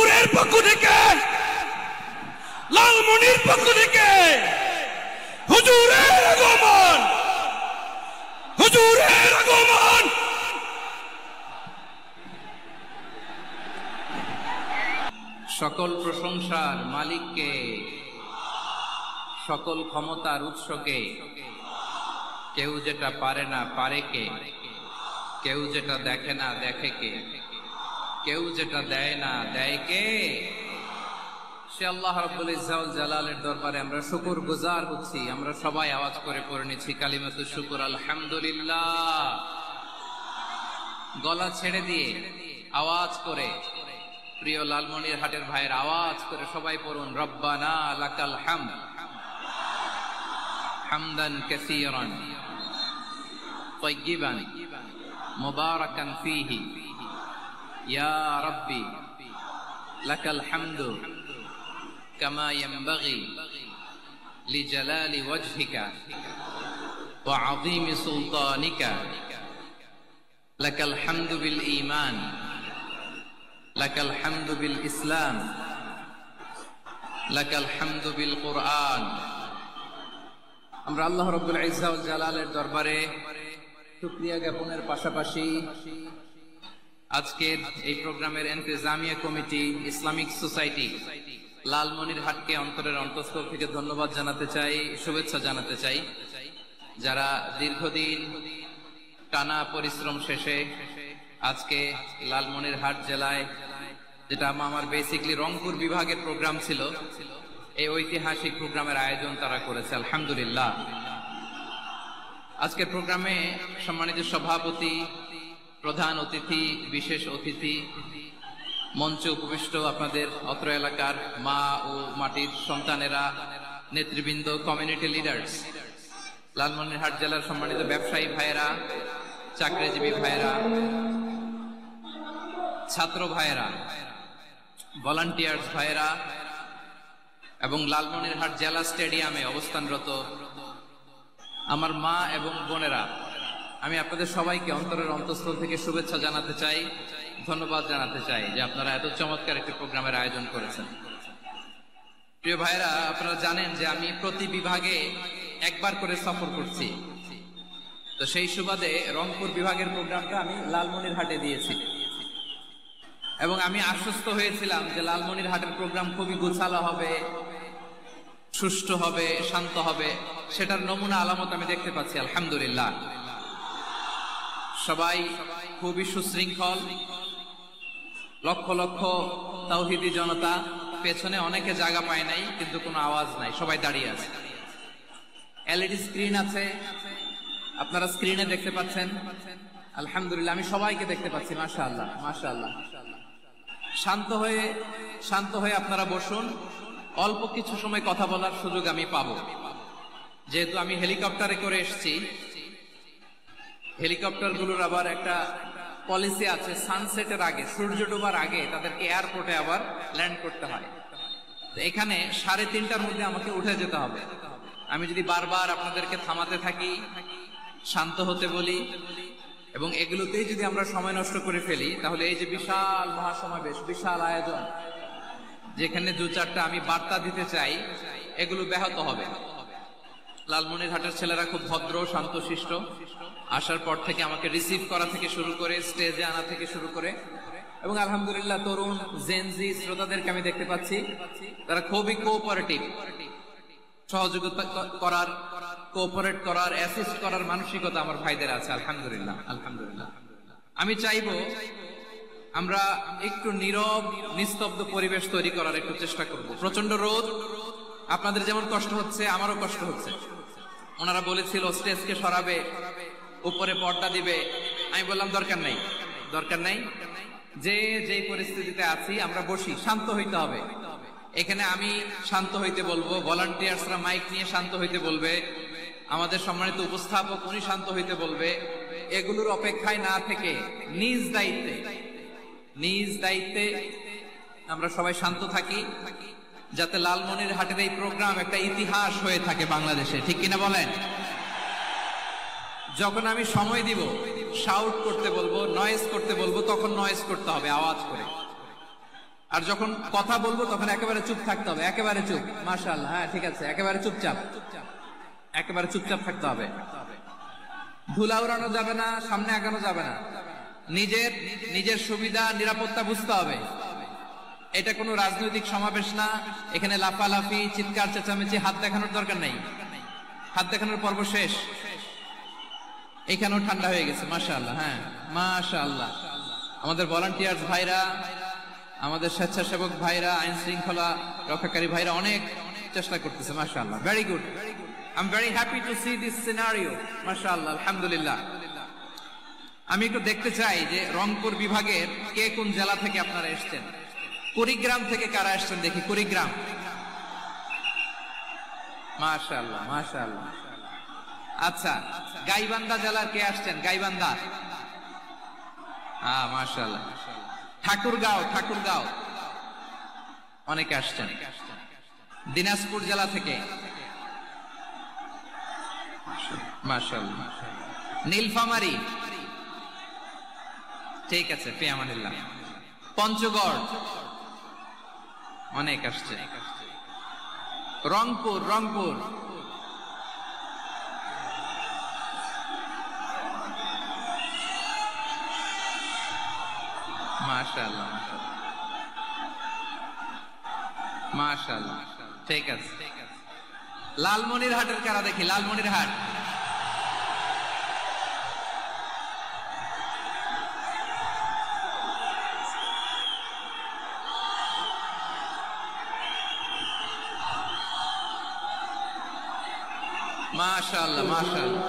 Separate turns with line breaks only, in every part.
রংপুরের পক্ষ থেকে, লালমনির পক্ষ থেকে হুজুরের আগমন, হুজুরের আগমন।
সকল প্রশংসার মালিককে, সকল ক্ষমতার উৎসকে। কেউ যেটা পারে না পারে কে, কেউ যেটা দেখে না দেখে কে, কেউ যেটা দেয় না দেয় কে? সে আল্লাহ রাব্বুল ইজ্জত ওয়াল জালালের দরবারে আমরা শুকর গুজার হচ্ছি। আমরা সবাই আওয়াজ করে পড়ে নিচ্ছি কালিমাতুশ শুকর, আলহামদুলিল্লাহ। গলা ছেড়ে দিয়ে আওয়াজ করে, প্রিয় লালমনির হাটের ভাইয়ের আওয়াজ করে সবাই পড়ুন, রব্বানা লাকাল হামদ হামদান কাসীরান তাইয়িবান মুবারাকান ফীহি ইয়া রাব্বি লাকাল হামদু কামা ইয়ানবাগি লিজালালি ওয়াজহিকা ওয়া আযীমি সুলতানিকা লাকাল হামদু বিল ঈমান লাকাল হামদু বিল ইসলাম লাকাল হামদু বিল কুরআন। আমরা আল্লাহ রাব্বুল ইজ্জত ওয়াল জালালের দরবারে শুকরিয়া জ্ঞাপনের পাশাপাশি আজকের এই প্রোগ্রামের ইন্তেজামিয়া কমিটি, ইসলামিক সোসাইটি লালমনির হাটকে অন্তরের অন্তঃস্থল থেকে ধন্যবাদ জানাতে চাই, শুভেচ্ছা জানাতে চাই। যারা দীর্ঘদিন টানা পরিশ্রম শেষে আজকে লালমনির হাট জেলায়, যেটা আমার বেসিকলি রংপুর বিভাগের প্রোগ্রাম ছিল, এই ঐতিহাসিক প্রোগ্রামের আয়োজন তারা করেছে, আলহামদুলিল্লাহ। আজকের প্রোগ্রামে সম্মানিত সভাপতি, প্রধান অতিথি, বিশেষ অতিথি, মঞ্চে উপবিষ্ট আপনাদের অত্র এলাকার মা ও মাটির সন্তানেরা, নেতৃবৃন্দ, কমিউনিটি লিডার্স, লালমনিরহাট জেলার সম্মানিত ব্যবসায়ী ভাইয়েরা, চাকরিজীবী ভাইয়েরা, ছাত্র ভাইয়েরা, ভলান্টিয়ার্স ভাইয়েরা এবং লালমনিরহাট জেলা স্টেডিয়ামে অবস্থানরত আমার মা এবং বোনেরা, আমি আপনাদের সবাইকে অন্তরের অন্তঃস্থল থেকে শুভেচ্ছা জানাতে চাই, ধন্যবাদ জানাতে চাই যে আপনারা এত চমৎকার একটি প্রোগ্রামের আয়োজন করেছেন। প্রিয় ভাইরা, আপনারা জানেন যে আমি প্রতি বিভাগে একবার করে সফর করছি। তো সেই সুবাদে রংপুর বিভাগের প্রোগ্রামটা আমি লালমনিরহাটে দিয়েছি এবং আমি আশ্বস্ত হয়েছিলাম যে লালমনিরহাটের প্রোগ্রাম খুবই গোছালো হবে, সুষ্ঠু হবে, শান্ত হবে। সেটার নমুনা আলামত আমি দেখতে পাচ্ছি, আলহামদুলিল্লাহ। সবাই খুবই সুশৃঙ্খল, লক্ষ লক্ষ তাওহীদি জনতা, পেছনে অনেকে জায়গা পায় নাই কিন্তু কোনো আওয়াজ নাই, সবাই দাঁড়িয়ে আছে। এলইডি স্ক্রিন আছে, আপনারা স্ক্রিনে দেখতে পাচ্ছেন, আলহামদুলিল্লাহ। আমি সবাইকে দেখতে পাচ্ছি, মাশাআল্লাহ মাশাআল্লাহ। শান্ত হয়ে আপনারা বসুন, অল্প কিছু সময় কথা বলার সুযোগ আমি পাবো। যেহেতু আমি হেলিকপ্টারে করে এসেছি, হেলিকপ্টার গুলোর আবার একটা পলিসি আছে, সানসেটের আগে, সূর্য ডোবার আগে তাদেরকে এয়ারপোর্টে আবার ল্যান্ড করতে হয়। এখানে 3:30টার মধ্যে আমাকে উঠে যেতে হবে। আমি যদি বারবার আপনাদেরকে থামাতে থাকি, শান্ত হতে বলি এবং এগুলোতেই যদি আমরা সময় নষ্ট করে ফেলি, তাহলে এই যে বিশাল মহাসমাবেশ, বিশাল আয়োজন, যেখানে 2-4টা আমি বার্তা দিতে চাই, এগুলো ব্যাহত হবে। লালমনিরহাটের ছেলেরা খুব ভদ্র, শান্তশিষ্ট। আসার পর থেকে আমাকে রিসিভ করা থেকে শুরু করে, স্টেজে আনা থেকে শুরু করে, এবং আলহামদুলিল্লাহ তরুণ জেনজি শ্রোতাদেরকে আমি দেখতে পাচ্ছি, তারা খুবই কোঅপারেটিভ। সহযোগিতা করার, কোঅপারেট করার, অ্যাসিস্ট করার মানসিকতা আমার ভাইদের আছে, আলহামদুলিল্লাহ আলহামদুলিল্লাহ। আমি চাইবো আমরা একটু নীরব, নিস্তব্ধ পরিবেশ তৈরি করার একটু চেষ্টা করব। প্রচন্ড রোদ, আপনাদের যেমন কষ্ট হচ্ছে আমারও কষ্ট হচ্ছে। ওনারা বলেছিল স্টেজকে সরাবে, উপরে পর্দা দিবে। আমি বললাম দরকার নাই, দরকার নাই। যেই পরিস্থিতিতে আছি আমরা বসি, শান্ত হইতে হবে। এখানে আমি শান্ত হইতে বলবো, ভলান্টিয়ার্সরা মাইক নিয়ে শান্ত হইতে বলবে, আমাদের সম্মানিত উপস্থাপক উনি শান্ত হইতে বলবে। এগুলোর অপেক্ষায় না থেকে নিজ দায়িত্বে আমরা সবাই শান্ত থাকি, যাতে লালমনিরহাটের এই প্রোগ্রাম একটা ইতিহাস হয়ে থাকে বাংলাদেশে, ঠিক কিনা বলেন? যখন আমি সময় দিব, শাউট করতে বলবো, নয়েজ করতে বলবো, তখন নয়েজ করতে হবে আওয়াজ করে। আর যখন কথা বলবো তখন একেবারে চুপ থাকতে হবে, একেবারে চুপ। মাশাআল্লাহ, হ্যাঁ ঠিক আছে, একেবারে চুপচাপ, একেবারে চুপচাপ থাকতে হবে। ধুলা উড়ানো যাবে না, সামনে আগানো যাবে না। নিজের সুবিধা নিরাপত্তা বুঝতে হবে। এটা কোনো রাজনৈতিক সমাবেশ না, এখানে লাফালাফি, চিৎকার চেঁচামেচি, হাত দেখানোর দরকার নেই। হাত দেখানোর পর্ব শেষ। এখানেও ঠান্ডা হয়ে গেছে, মাশাআল্লাহ। হ্যাঁ মাশাআল্লাহ, আমাদের ভলান্টিয়ার্স ভাইরা, আমাদের স্বেচ্ছাসেবক ভাইরা, আইন শৃঙ্খলা রক্ষাকারী ভাইরা অনেক চেষ্টা করতেছে, মাশাআল্লাহ। Very good, I am very happy to C this scenario, মাশাআল্লাহ, আলহামদুলিল্লাহ। আমি একটু দেখতে চাই যে রংপুর বিভাগের কে কোন জেলা থেকে আপনারা এসেছেন। কুড়িগ্রাম থেকে কারা এসেছেন দেখি, কুড়িগ্রাম। মাশাআল্লাহ মাশাআল্লাহ। আচ্ছা, গাইবান্ধা জেলার কে আসছেন? গাইবান্ধা, হ্যাঁ মাশাআল্লাহ। ঠাকুরগাঁও অনেকে আসছেন। দিনাজপুর জেলা থেকে মাশাআল্লাহ। নীলফামারী, ঠিক আছে, ফিয়ামানিল্লাহ। পঞ্চগড় অনেক আসছে। রংপুর মাশাআল্লাহ মাশাআল্লাহ, ঠিক আছে। লালমনিরহাটের কারা দেখি, লালমনিরহাট। মাশাআল্লাহ মাশাআল্লাহ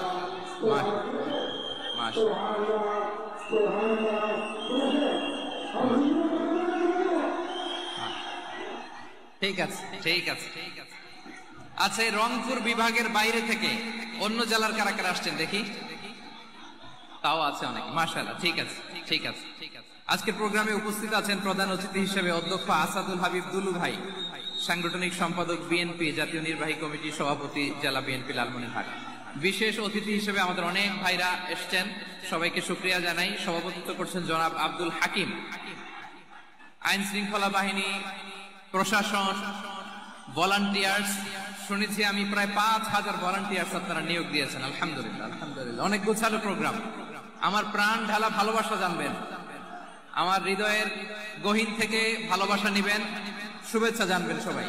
ঠিক আছে ঠিক আছে। আচ্ছা, এই রংপুর বিভাগের বাইরে থেকে অন্য জেলার কারা কারা আসছেন দেখি, তাও আছে অনেক, মাশাআল্লাহ। ঠিক আছে ঠিক আছে। আজকের প্রোগ্রামে উপস্থিত আছেন প্রধান অতিথি হিসেবে অধ্যক্ষ আসাদুল হাবিব দুলু ভাই, সাংগঠনিক সম্পাদক বিএনপি, জাতীয় নির্বাহী কমিটি সভাপতি, জেলা বিএনপি লালমনিরহাট। বিশেষ অতিথি হিসেবে আমাদের অনেক ভাইরা এসছেন, সবাইকে শুকরিয়া জানাই। সভাপতিত্ব করছেন জনাব আব্দুল হাকিম। আইন শৃঙ্খলা বাহিনী, প্রশাসন, ভলান্টিয়ার্স, শুনেছি আমি প্রায় ৫,০০০ ভলান্টিয়ার্স আপনারা নিয়োগ দিয়েছেন, আলহামদুলিল্লাহ আলহামদুলিল্লাহ। অনেক গোছালো প্রোগ্রাম। আমার প্রাণ ঢালা ভালোবাসা জানবেন, আমার হৃদয়ের গহীন থেকে ভালোবাসা নিবেন, শুভেচ্ছা জানবেন সবাই।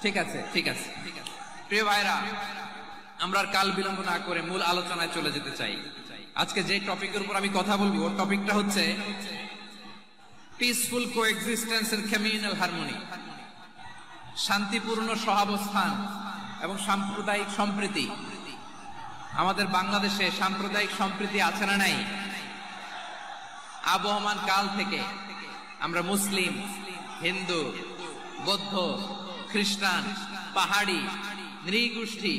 ঠিক আছে ঠিক আছে। প্রিয় ভাইরা, আমরা কাল বিলম্ব না করে মূল আলোচনায় চলে যেতে চাই। আজকে যে টপিকের উপর আমি কথা বলবো, ওর টপিকটা হচ্ছে peaceful coexistence and communal harmony, শান্তিপূর্ণ সহাবস্থান এবং সাম্প্রদায়িক সম্প্রীতি। আমাদের বাংলাদেশে সাম্প্রদায়িক সম্প্রীতি আছে না নাই? আবহমান কাল থেকে আমরা মুসলিম, হিন্দু, বৌদ্ধ, খ্রিস্টান, পাহাড়ি, নৃগোষ্ঠী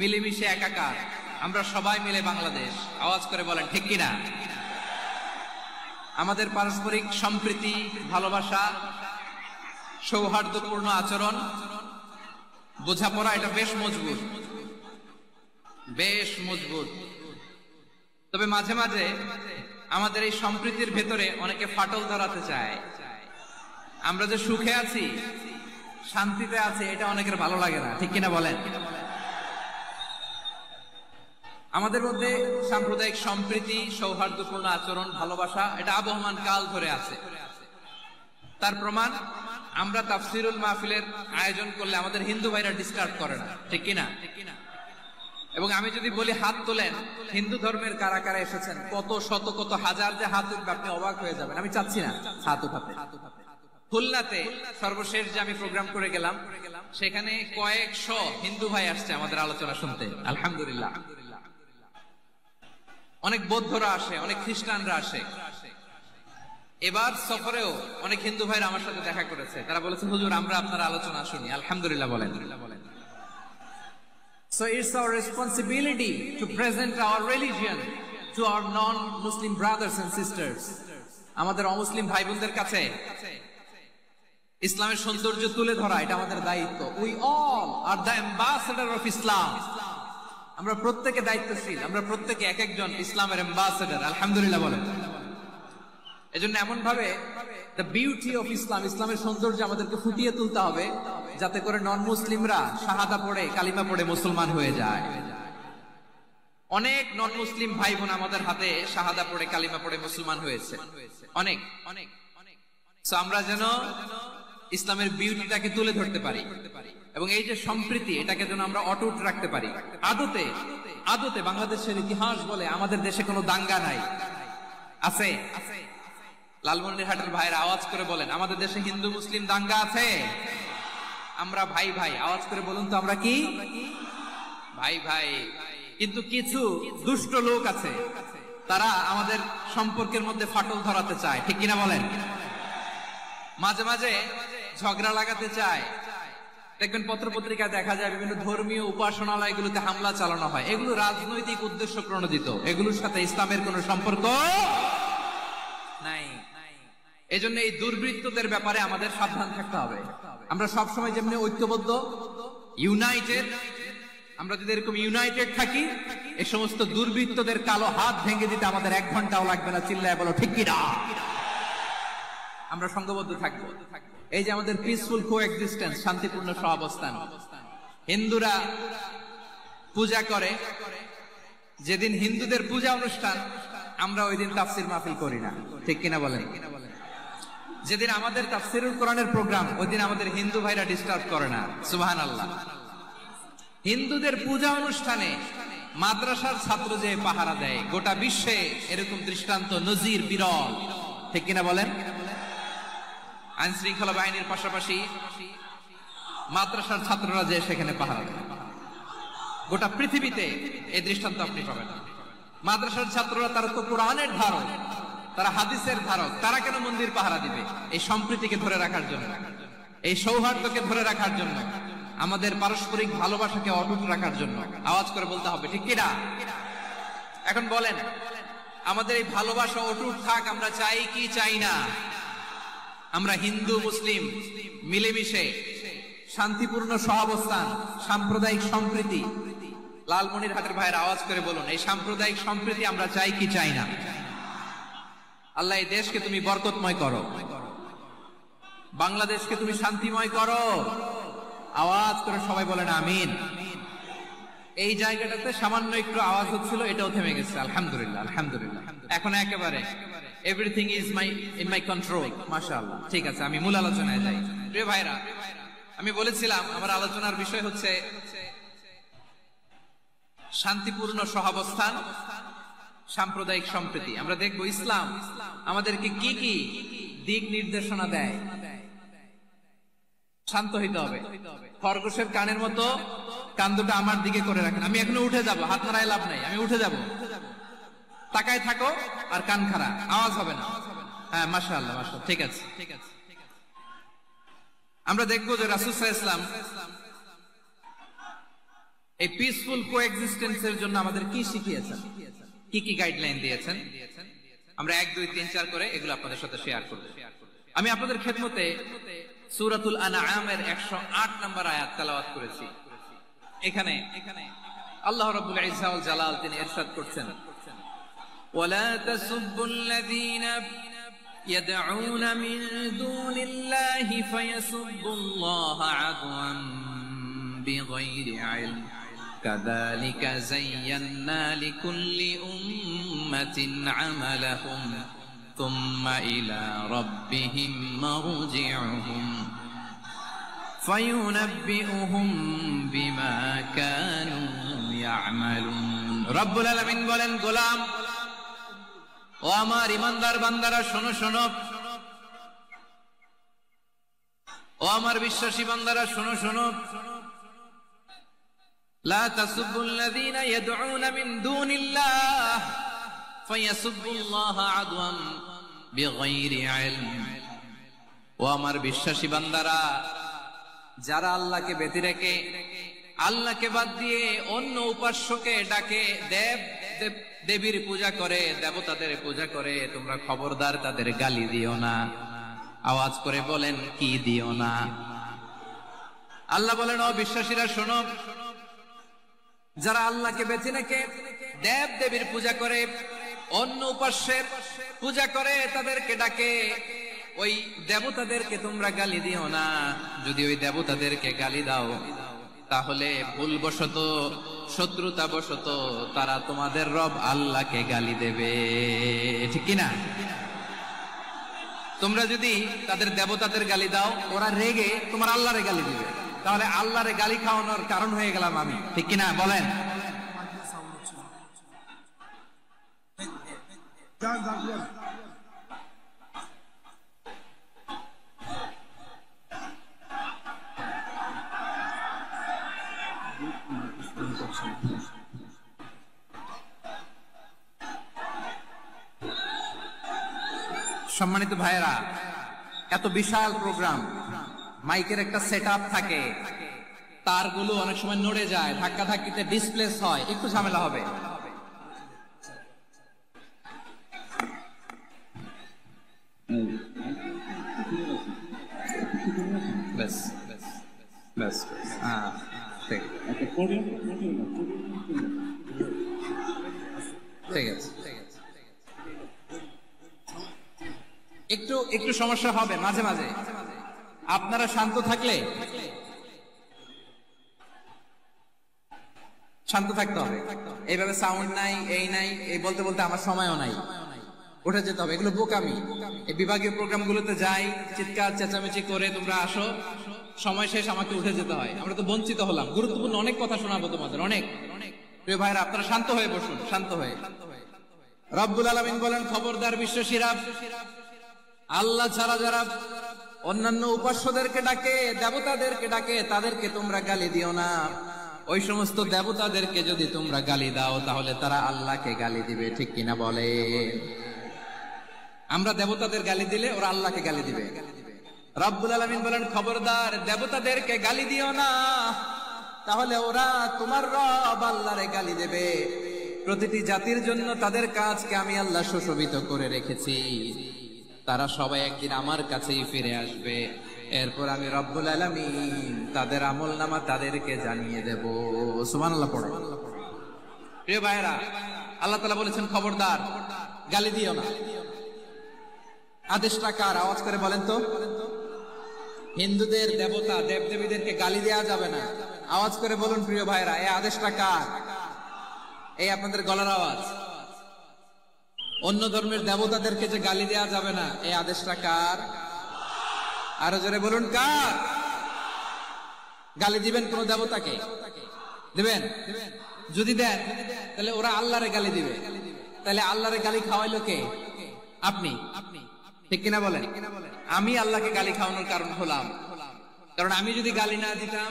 মিলেমিশে একাকার, আমরা সবাই মিলে বাংলাদেশ। আওয়াজ করে বলেন ঠিক কিনা? আমাদের পারস্পরিক সম্প্রীতি, ভালোবাসা, সৌহার্দ্যপূর্ণ আচরণ, বোঝাপড়া, এটা বেশ মজবুত, বেশ মজবুত। তবে মাঝে মাঝে আমাদের এই সম্প্রীতির ভেতরে অনেকে ফাটল ধরাতে চায়। আমরা যে সুখে আছি, শান্তিতে আছি, এটা অনেকের ভালো লাগে না, ঠিক কিনা বলেন? আমাদের মধ্যে সাম্প্রদায়িক সম্প্রীতি, সৌহার্দ্যপূর্ণ আচরণ, ভালোবাসা, এটা আবহমান কাল ধরে আছে। তার প্রমাণ, আমরা তাফসিরুল মাহফিলের আয়োজন করলে আমাদের হিন্দু ভাইরা ডিস্টার্ব করে না, ঠিক কিনা? এবং আমি যদি বলি হাত তোলেন, হিন্দু ধর্মের কারা কারা এসেছেন, কত শত কত হাজার যে হাত উঠবে, আপনি অবাক হয়ে যাবেন। আমি চাচ্ছি না হাত উঠাতে। খুলনাতে সর্বশেষ যে আমি প্রোগ্রাম করে গেলাম, সেখানে কয়েকশ হিন্দু ভাই আসছে আমাদের আলোচনা শুনতে, আলহামদুলিল্লাহ। অনেক বৌদ্ধরা আসে, অনেক খ্রিস্টানরা আসে। এবার সফরেও অনেক হিন্দু ভাইরা আমার সাথে দেখা করেছে, তারা বলেছে হুজুর আমরা আপনার আলোচনা শুনি, আলহামদুলিল্লাহ বলেন। So it's our responsibility to present our religion to our non-Muslim brothers and sisters. আমাদের অমুসলিম ভাই বোনদের কাছে ইসলামের সৌন্দর্য তুলে ধরা, এটা আমাদের দায়িত্ব। We all are the ambassador of Islam. আমরা প্রত্যেকে দায়িত্বশীল, আমরা প্রত্যেকে এক একজন ইসলামের অ্যাম্বাসেডর, আলহামদুলিল্লাহ বলেন। এজন্য এমন ভাবে দ্য বিউটি অফ ইসলাম, ইসলামের সৌন্দর্য আমাদেরকে ফুটিয়ে তুলতে হবে, যাতে করে নন মুসলিমরা শাহাদা পড়ে, কালিমা পড়ে মুসলমান হয়ে যায়। অনেক নন মুসলিম ভাই বোন আমাদের হাতে শাহাদা পড়ে, কালিমা পড়ে মুসলমান হয়েছে, অনেক অনেক। সো আমরা যেন ইসলামের বিউটিটাকে তুলে ধরতে পারি, এবং এই যে সম্প্রীতি, এটাকে যেন আমরা অটুট রাখতে পারি। আদতে আদতে বাংলাদেশের ইতিহাস বলে আমাদের দেশে কোনো দাঙ্গা নাই, আছে? লালমনিরহাটের ভাইয়ের আওয়াজ করে বলেন, আমাদের দেশে হিন্দু মুসলিম দাঙ্গা আছে? আমরা ভাই ভাই, আওয়াজ করে বলুন তো, আমরা কি ভাই ভাই? কিন্তু কিছু দুষ্ট লোক আছে, তারা আমাদের সম্পর্কের মধ্যে ফাটল ধরাতে চায়, ঠিক কিনা বলেন? মাঝে মাঝে ঝগড়া লাগাতে চায়। দেখবেন পত্রপত্রিকায় দেখা যায় বিভিন্ন ধর্মীয় উপাসনালয়গুলোতে হামলা চালানো হয়। এগুলো রাজনৈতিক উদ্দেশ্য প্রণোদিত, এগুলোর সাথে ইসলামের কোনো সম্পর্ক নাই। এজন্য এই দুর্বৃত্তদের ব্যাপারে আমাদের সাবধান থাকতে হবে। আমরা সবসময় যেমনি ঐক্যবদ্ধ, ইউনাইটেড, আমরা যদি এরকম ইউনাইটেড থাকি, এই সমস্ত দুর্বৃত্তদের কালো হাত ভেঙে দিতে আমাদের 1 ঘন্টাও লাগবে না। চিল্লায় বলো ঠিক কিনা? আমরা সংঘবদ্ধ থাকবো। এই যে আমাদের পিসফুল কোএক্সিস্টেন্স, শান্তিপূর্ণ সহাবস্থান। হিন্দুরা পূজা করে, যেদিন হিন্দুদের পূজা অনুষ্ঠান, আমরা ওই দিন তাফসির মাহফিল করি না, ঠিক কিনা বলেন? যেদিন আমাদের তাফসিরুল কোরআনের প্রোগ্রাম, ওই দিন আমাদের হিন্দু ভাইরা ডিস্টার্ব করে না। সুবহানাল্লাহ। হিন্দুদের পূজা অনুষ্ঠানে মাদ্রাসার ছাত্র যে পাহারা দেয়, গোটা বিশ্বে এরকম দৃষ্টান্ত নজির বিরল, ঠিক কিনা বলেন? আইন শৃঙ্খলা বাহিনীর পাশাপাশি মাদ্রাসার ছাত্ররা যে সেখানে পাহারা দেয়, গোটা পৃথিবীতে এই দৃষ্টান্ত আপনি পাবেন। মাদ্রাসার ছাত্ররা, তারা তো কোরআনের ধারক, তারা হাদিসের ধারক, তারা কেন মন্দির পাহারা দিবে? এই সম্প্রীতিকে ধরে রাখার জন্য, এই সৌহার্দ্যকে ধরে রাখার জন্য, আমাদের পারস্পরিক ভালোবাসাকে অটুট রাখার জন্য। আওয়াজ করে বলতে হবে, ঠিক কিনা? এখন বলেন, আমাদের এই ভালোবাসা অটুট থাক, আমরা চাই কি চাই না? আমরা হিন্দু মুসলিম মিলেমিশে শান্তিপূর্ণ সহাবস্থান, সাম্প্রদায়িক সম্প্রীতি। লালমনিরহাটের ভাইয়ের আওয়াজ করে বলুন, এই সাম্প্রদায়িক সম্প্রীতি আমরা চাই কি চাই না? আল্লাহ এই দেশকে তুমি বরকতময় করো, বাংলাদেশকে তুমি শান্তিময় করো। আওয়াজ করে সবাই বলেন আমিন। এই জায়গাটাতে সামান্য একটু আওয়াজ হচ্ছিল, এটাও থেমে গেছে, আলহামদুলিল্লাহ আলহামদুলিল্লাহ। এখন একেবারে everything is in my control, মাশাআল্লাহ। ঠিক আছে, আমি মূল আলোচনায় যাই। প্রিয় ভাইরা, আমি বলেছিলাম আমার আলোচনার বিষয় হচ্ছে শান্তিপূর্ণ সহাবস্থান, সাম্প্রদায়িক সম্প্রীতি। আমরা দেখব ইসলাম আমাদেরকে কি কি দিক নির্দেশনা দেয়। শান্ত হইতে হবে, খরগোশের কানের মতো কান দুটো আমার দিকে করে রাখেন। আমি এখনো উঠে যাব, হাত নাড়ায় লাভ নাই, আমি উঠে যাব। তাকায় থাকো আর কান খাড়া, আওয়াজ হবে না। হ্যাঁ, মাশাআল্লাহ মাশাআল্লাহ, ঠিক আছে ঠিক আছে। আমরা দেখবো যে রাসূল সাল্লাল্লাহু আলাইহি ওয়াসাল্লাম এই পিসফুল কোএক্সিস্টেন্সের জন্য আমাদের কি শিখিয়েছেন, কি কি গাইডলাইন দিয়েছেন। আমরা 1 2 3 4 করে এগুলো আপনাদের সাথে শেয়ার করব। আমি আপনাদের খেদমতে সূরাতুল আনআমের 108 নম্বর আয়াত তেলাওয়াত করেছি। এখানে আল্লাহ রাব্বুল ইজ্জা ওয়াল জালাল তিনি ইরশাদ করছেন, ওয়ালা তাসুবুল্লাযীনা يدعون من دون الله فيسبوا الله عدوا بغير علم كذلك زينا لكل أمة عملهم ثم إلى ربهم مرجعهم فينبئهم بما كانوا يعملون رب العالمين বলেন, গোলাম ও আমার ইমানদার বান্দারা, শোনো শোনো, ও আমার বিশ্বাসী বান্দারা, শোনো শোনো, লা তাসুবুল্লাযীনা ইয়াদউনা মিন দুনিল্লাহ ফায়াসুবুল্লাহা আদওয়ান বিগাইরি ইলম। ও আমার বিশ্বাসী বান্দারা, যারা আল্লাহকে ব্যতি রেখে, আল্লাহকে বাদ দিয়ে অন্য উপাস্যকে ডাকে, দেবীর পূজা করে, দেবতাদের পূজা করে, তোমরা খবরদার তাদের গালি দিও না। আওয়াজ করে বলেন, কি দিও না? আল্লাহ বলেন, ও বিশ্বাসীরা শোনো, যারা আল্লাহকে বেছে রেখে দেব দেবীর পূজা করে, অন্য উপাস্যের পূজা করে, তাদেরকে ডাকে, ওই দেবতাদেরকে তোমরা গালি দিও না। যদি ওই দেবতাদেরকে গালি দাও তাহলে ভুলবশত শত্রুতাবশত তারা তোমাদের রব আল্লাহকে গালি দেবে, ঠিক কিনা? তোমরা যদি তাদের দেবতাদের গালি দাও, ওরা রেগে তোমার আল্লাহরে গালি দিবে, তাহলে আল্লাহরে গালি খাওয়ানোর কারণ হয়ে গেলাম আমি, ঠিক কিনা বলেন? সম্মানিত ভাইয়েরা, এত বিশাল প্রোগ্রাম, মাইকের একটা সেটআপ থাকে, তারগুলো অনেক সময় নড়ে যায়, ধাক্কা ধাক্কিতে ডিসপ্লেস হয়, একটু ঝামেলা হবে। বেশ বেশ বেশ, হ্যাঁ ঠিক আছে। একটু একটু সমস্যা হবে মাঝে মাঝে, আপনারা শান্ত থাকলে, শান্ত থাকতে হবে। এইভাবে সাউন্ড নাই, এই নাই, এই বলতে বলতে আমার সময়ও নাই, উঠে যেতে হবে, এগুলো বোকামি। এই বিভাগীয় প্রোগ্রাম গুলোতে যাই, চিৎকার চেঁচামেচি করে তোমরা আসো, সময় শেষ, আমাকে উঠে যেতে হয়, আমরা তো বঞ্চিত হলাম। গুরুত্বপূর্ণ অনেক কথা শোনাবো তোমাদের, অনেক। প্রিয় ভাইরা, আপনারা শান্ত হয়ে বসুন, শান্ত হয়ে। রব্বুল আলামিন বলেন, খবরদার বিশ্বশিরা, আল্লাহ ছাড়া যারা অন্যান্য উপাস্যদেরকে ডাকে, দেবতাদেরকে ডাকে, তাদেরকে তোমরা গালি দিও না। ওই সমস্ত দেবতাদেরকে যদি তোমরা গালি দাও তাহলে তারা আল্লাহকে গালি দিবে, ঠিক কিনা বলে? আমরা দেবতাদের গালি দিলে ওরা আল্লাহকে গালি দিবে। রব্বুল আলামিন বলেন, খবরদার দেবতাদেরকে গালি দিও না, তাহলে ওরা তোমার রব আল্লাহরে গালি দেবে। প্রতিটি জাতির জন্য তাদের কাজকে আমি আল্লাহ সুশোভিত করে রেখেছি, তারা সবাই একদিন আমার কাছেই ফিরে আসবে। এরপর আমি রব্বুল আলামিন তাদের আমলনামা তাদেরকে জানিয়ে দেব। সুবহানাল্লাহ পড়ো। প্রিয় ভাইরা, আল্লাহ তাআলা বলেছেন, খবরদার গালি দিও না। আদেশটা কার? আওয়াজ করে বলেন তো। হিন্দুদের দেবতা দেবদেবীদেরকে গালি দেওয়া যাবে না, আওয়াজ করে বলুন প্রিয় ভাইরা, এই আদেশটা কার? এই আপনাদের গলার আওয়াজ। অন্য ধর্মের দেবতাদেরকে যে গালি দেওয়া যাবে না, এই আদেশটা কার? আরো জোরে বলুন, কার? গালি দিবেন কোন দেবতাকে? দিবেন? যদি দেন তাহলে ওরা আল্লাহরে গালি দিবে, তাহলে আল্লাহরে গালি খাওয়াইলো কে? আপনি, ঠিক কিনা বলেন? আমি আল্লাহকে গালি খাওয়ানোর কারণ হলাম, কারণ আমি যদি গালি না দিতাম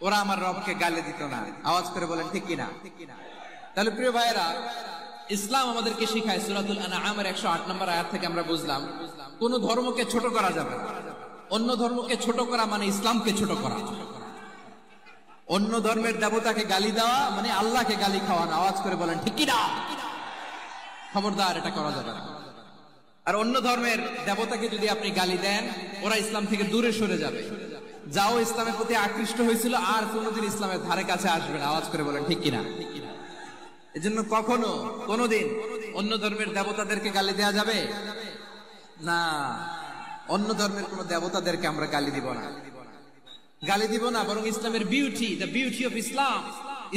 ওরা আমার রবকে গালি দিত না। আওয়াজ করে বলেন ঠিক কিনা? তাহলে প্রিয় ভাইয়েরা, ইসলাম আমাদেরকে শিখায়, সূরাতুল আনআমের 108 নম্বর আয়াত থেকে আমরা বুঝলাম, কোন ধর্মকে ছোট করা যাবে না। অন্য ধর্মকে ছোট করা মানে ইসলামকে ছোট করা। অন্য ধর্মের দেবতাকে গালি দেওয়া মানে আল্লাহকে গালি খাওয়ানো। আওয়াজ করে বলেন ঠিক কিনা? খবরদার, এটা করা যাবে না। আর অন্য ধর্মের দেবতাকে যদি আপনি গালি দেন, ওরা ইসলাম থেকে দূরে সরে যাবে। যাও ইসলামের প্রতি আকৃষ্ট হয়েছিল আর কোনোদিন ইসলামের ধারে কাছে আসবে না। আওয়াজ করে বলেন ঠিক কিনা? এজন্য কখনো কোনোদিন অন্য ধর্মের দেবতাদেরকে গালি দেওয়া যাবে না। অন্য ধর্মের কোন দেবতাদেরকে আমরা গালি দিব না, গালি দিব না, বরং ইসলামের beauty, the beauty of Islam,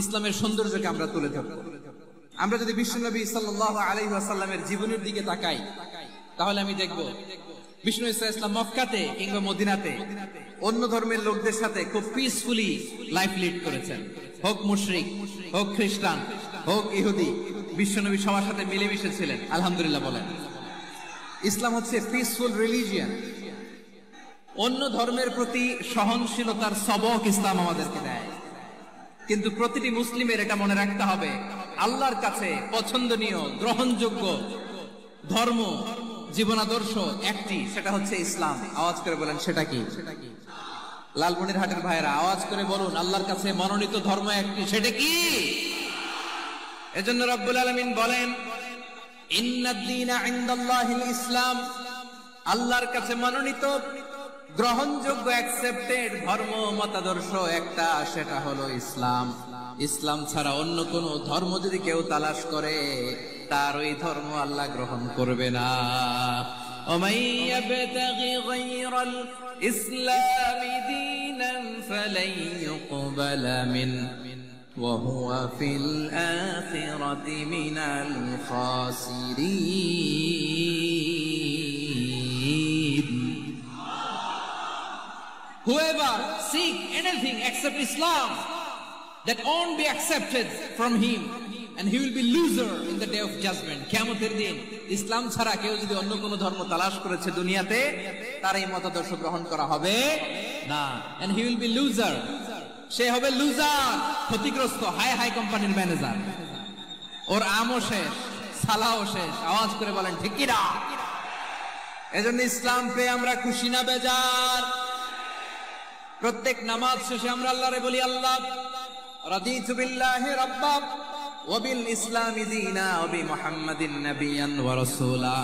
ইসলামের সৌন্দর্যকে আমরা তুলে ধরব। আমরা যদি বিশ্বনবী সাল্লাল্লাহু আলাইহি ওয়াসাল্লামের জীবনের দিকে তাকাই, তাহলে আমি দেখব বিষ্ণু ইসলাম মক্কাতে কিংবা মদিনাতে অন্য ধর্মের লোকদের সাথে খুব পিসফুলি লাইফ লিড করেছেন। হোক মুশরিক, হোক খ্রিস্টান, হোক ইহুদি, বিশ্বনবী সবার সাথে মিলেমিশে ছিলেন। আলহামদুলিল্লাহ বলেন। ইসলাম হচ্ছে পিসফুল রিলিজিয়ন। অন্য ধর্মের প্রতি সহনশীলতার সবক ইসলাম আমাদেরকে দেয়। কিন্তু প্রতিটি মুসলিমের এটা মনে রাখতে হবে, আল্লাহর কাছে পছন্দনীয় গ্রহণযোগ্য ধর্ম, জীবনাদর্শ একটি, সেটা হচ্ছে ইসলাম। আওয়াজ করে বলেন সেটা কি? লালমনিরহাটের ভাইয়েরা আওয়াজ করে বলুন, আল্লাহর কাছে মনোনীত ধর্ম একটি, সেটা কি? এজন্য রব্বুল আলামিন বলেন, ইন্নাদ-দীনা ইনদাল্লাহিল ইসলাম, আল্লাহর কাছে মনোনীত গ্রহণযোগ্য অ্যাকসেপ্টেড ধর্ম মতাদর্শ একটা, সেটা হলো ইসলাম। ইসলাম ছাড়া অন্য কোন ধর্ম যদি কেউ তালাশ করে, তার ওই ধর্ম আল্লাহ গ্রহণ করবে না। ومن يبتغي غير الإسلام دينا فلن يقبل منه وهو في الآخرة من الخاسرين. Whoever seek anything except Islam, that won't be accepted from him, and he will be loser in the day of judgment. কিয়ামতের দিন ইসলাম ছাড়া কেউ যদি অন্য কোনো ধর্ম তালাশ করেছে দুনিয়াতে, তার এই মতাদর্শ গ্রহণ করা হবে না, and he will be loser. সে হবে লুজার, ক্ষতিগ্রস্ত, হাই হাই কোম্পানির ম্যানেজার। ওর আমও শেষ, সালাও শেষ। আওয়াজ করে বলেন ঠিক কি না? এজন্য ইসলাম পেয়ে আমরা খুশি না বেজার? প্রত্যেক নামাজ শেষে আমরা আল্লাহরে বলি, আল্লাহ রাদিতু বিল্লাহি রাব্বা ওয়া বিল ইসলামি দীনা ওয়া বি মুহাম্মাদিন নাবিয়ান ওয়া রাসূলা।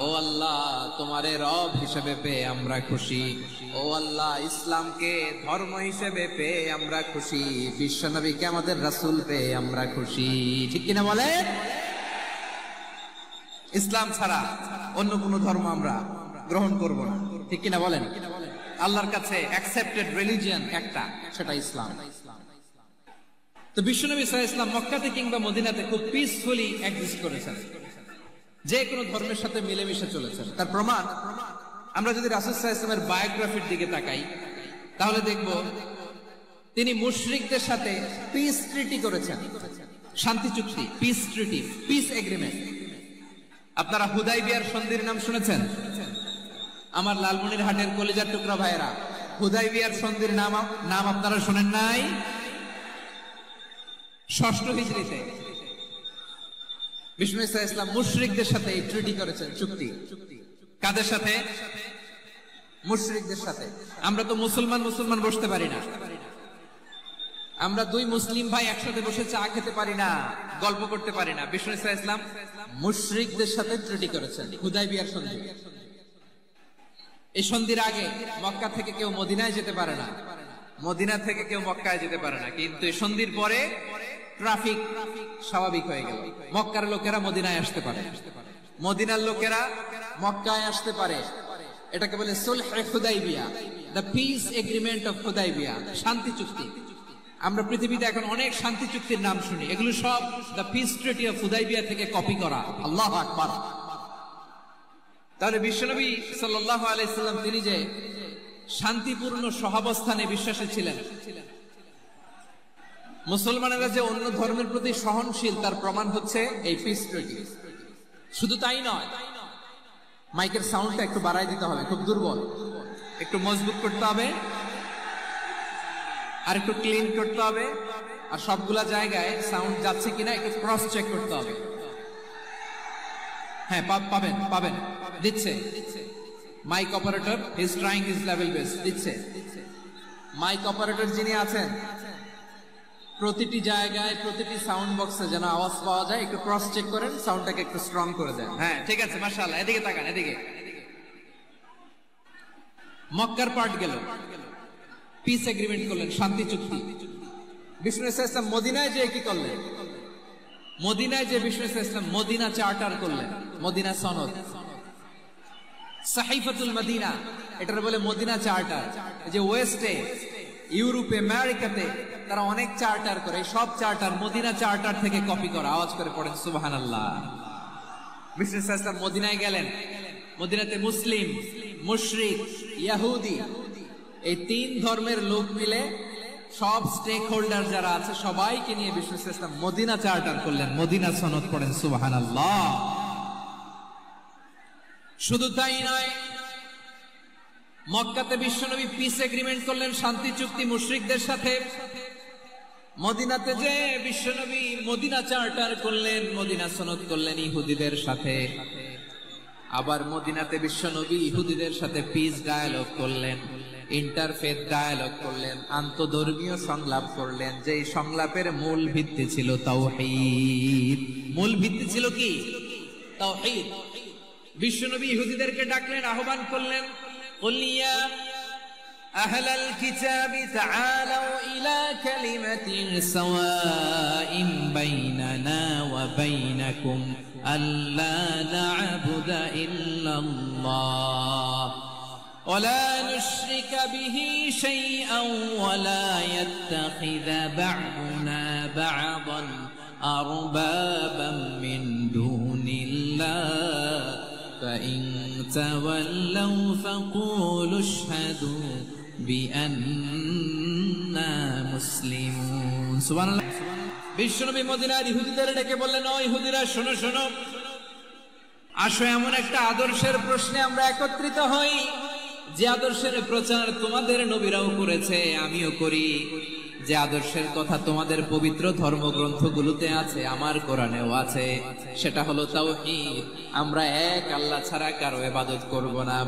ও আল্লাহ, তোমারে রব হিসেবে পেয়ে আমরা খুশি। ও আল্লাহ, ইসলামকে ধর্ম হিসেবে পেয়ে আমরা খুশি। বিশ্ব নবীকে আমাদের রাসূল পেয়ে আমরা খুশি। ঠিক কিনা বলেন? ইসলাম ছাড়া অন্য কোনো ধর্ম আমরা গ্রহণ করব না। ঠিক কিনা বলেন? আল্লাহর কাছে অ্যাকসেপ্টেড রিলিজিয়ন একটা, সেটা ইসলাম। তো বিশ্বনবী সাল্লাল্লাহু আলাইহি ওয়াসাল্লাম মক্কাতে কিংবা মদিনাতে খুব পিসফুলি এক্সিস্ট করেছেন, যে কোনো ধর্মের সাথে মিলেমিশে চলেছেন। তার প্রমাণ আমরা যদি রাসূল সাল্লাল্লাহু আলাইহি ওয়াসাল্লামের বায়োগ্রাফির দিকে তাকাই, তাহলে দেখব তিনি মুশরিকদের সাথে পিস ট্রিটি করেছেন, শান্তি চুক্তি, পিস ট্রিটি, পিস এগ্রিমেন্ট। আপনারা হুদাইবিয়ার সন্ধির নাম শুনেছেন? আমার লালমনিরহাটের কলিজার টুকরা ভাইয়েরা, হুদাইবিয়ার সন্ধির নাম আপনারা শুনেন নাই? 6ষ্ঠ হিজরিতে বিষ্ণু ঈসা ইসলাম মুশরিকদের সাথে এই ট্রিটি করেছেন, চুক্তি। কাদের সাথে? মুশরিকদের সাথে। আমরা তো মুসলমান বসতে পারি না। আমরা দুই মুসলিম ভাই একসাথে বসে চা খেতে পারি না, গল্প করতে পারি না। বিষ্ণু ঈসা ইসলাম মুশরিকদের সাথে ট্রিটি করেছেন, হুদাইবিয়ার সন্ধি। এই সন্ধির আগে মক্কা থেকে কেউ মদিনায় যেতে পারে না, মদিনা থেকে কেউ মক্কায় যেতে পারে না। কিন্তু এই সন্ধির পরে ট্রাফিক স্বাভাবিক হয়ে গেল। মক্কার লোকেরা মদিনায় আসতে পারে, মদিনার লোকেরা মক্কায় আসতে পারে। এটাকে বলে সুলহে Hudaibiya, the peace agreement of Hudaibiya, শান্তি চুক্তি। আমরা পৃথিবীতে এখন অনেক শান্তি চুক্তির নাম শুনি, এগুলো সব the piece treaty of Hudaibiya থেকে কপি করা। আল্লাহু আকবার। তাহলে বিশ্বনবী সাল্লাল্লাহু আলাইহি সাল্লাম তিনি যে শান্তিপূর্ণ সহাবস্থানে বিশ্বাসী ছিলেন, মুসলমানেরা যে অন্য ধর্মের প্রতি সহনশীল, তার প্রমাণ হচ্ছে এই পিস ট্রিটি। শুধু তাই নয়, মাইকের সাউন্ডটা একটু বাড়াই দিতে হবে, খুব দুর্বল, একটু মজবুত করতে হবে, আর একটু ক্লিন করতে হবে, আর সবগুলা জায়গায় সাউন্ড যাচ্ছে কিনা একটু ক্রস চেক করতে হবে। হ্যাঁ, পাবেন, দিচ্ছে। Mic operator is trying his level best, দিচ্ছে। মাইক অপারেটর যিনি আছেন, প্রতিটি জায়গায় প্রতিটি সাউন্ড বক্সে যেন আওয়াজ পাওয়া যায়, একটু ক্রস চেক করেন, সাউন্ডটাকে একটু স্ট্রং করে দেন। হ্যাঁ, ঠিক আছে, মাশাআল্লাহ। এদিকে তাকান, এদিকে। মক্কার পার্ট গেল, পিস এগ্রিমেন্ট করলেন, শান্তি চুক্তি। বিষ্ণু ইসলাম মদিনায় যে কি করলেন? মদিনায় যে বিষ্ণু ইসলাম মদিনা চার্টার করলেন, মদিনা সনদ, সাহিফাতুল মদিনা, এটার বলে মদিনা চার্টার। যে ওয়েস্টে, ইউরোপে, আমেরিকাতে তারা অনেক চার্টার করে, সব চার্টার মদিনা চার্টার থেকে কপি করা। আওয়াজ করে পড়েন সুবহানাল্লাহ। বিষ্ণু ইসলাম মদিনায় গেলেন, মদিনাতে মুসলিম, মুশরিক, ইহুদি, এই তিন ধর্মের লোক মিলে সব স্টেক হোল্ডার যারা আছে সবাইকে নিয়ে বিষ্ণু ইসলাম মদিনা চার্টার করলেন, মদিনা সনদ। পড়েন সুবহানাল্লাহ। শুধু তাই নয়, মক্কাতে বিশ্বনবী পিস এগ্রিমেন্ট করলেন, শান্তি চুক্তি মুশরিকদের সাথে। মদিনাতে যে বিশ্বনবী মদিনা চার্টার করলেন, মদিনা সনদ করলেন ইহুদিদের সাথে। আবার মদিনাতে বিশ্বনবী ইহুদিদের সাথে পিস ডায়ালগ করলেন, ইন্টারফেথ ডায়ালগ করলেন, আন্তধর্মীয় সংলাপ করলেন। যে সংলাপের মূল ভিত্তি ছিল তাওহীদ। মূল ভিত্তি ছিল কি? তাওহীদ। বিশ্বনবী ইহুদিদেরকে ডাকলেন, আহ্বান করলেন, أهل الكتاب تعالوا إلى كلمة سواء بيننا وبينكم ألا نعبد إلا الله ولا نشرك به شيئا ولا يتخذ بعضنا بعضا أربابا من دون الله فإن تولوا فقولوا اشهدوا بأننا مسلمون سبحان الله বিশ্বনবী মদিনার ইহুদিদের ডেকে বললেন, ও ইহুদিরা শোনো শোনো, আসো এমন একটা আদর্শের প্রশ্নে আমরা একত্রিত হই যে আদর্শের প্রচার তোমাদের নবীরাও করেছে, আমিও করি। যে আদর্শের কথা তোমাদের পবিত্র ধর্মগ্রন্থগুলোতে আছে, আমার কোরআনেও আছে, সেটা হলো তাওহীদ। আমরা এক আল্লাহ ছাড়া কারো ইবাদত করব না,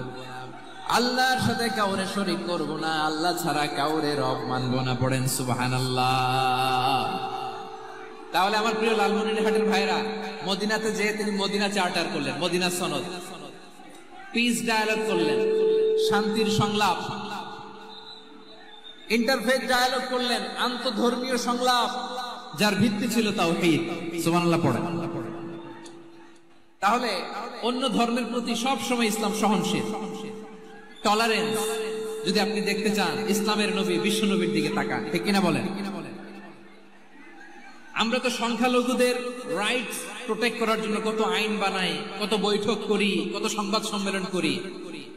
আল্লাহর সাথে কাউরে শরীক করব না, আল্লাহ ছাড়া কাউরে রব মানব না। পড়েন সুবহানাল্লাহ। তাহলে আমার প্রিয় লালমনিরহাটের ভাইরা, মদিনাতে যেয়ে তিনি মদিনা চার্টার করলেন, মদিনা সনদ, পিস ডায়ালগ করলেন, শান্তির সংলাপ, ইন্টারফেথ ডায়ালগ করলেন, আন্তধর্মীয় সংলাপ, যার ভিত্তি ছিল তাওহীদ। সুবহানাল্লাহ পড়েন। তাহলে অন্য ধর্মের প্রতি সব সময় ইসলাম সহনশীল, টলারেন্স। যদি আপনি দেখতে চান ইসলামের নবী বিশ্ব নবীর দিকে তাকান, ঠিক কিনা বলেন? আমরা তো সংখ্যালঘুদের রাইটস প্রোটেক্ট করার জন্য কত আইন বানাই, কত বৈঠক করি, কত সংবাদ সম্মেলন করি।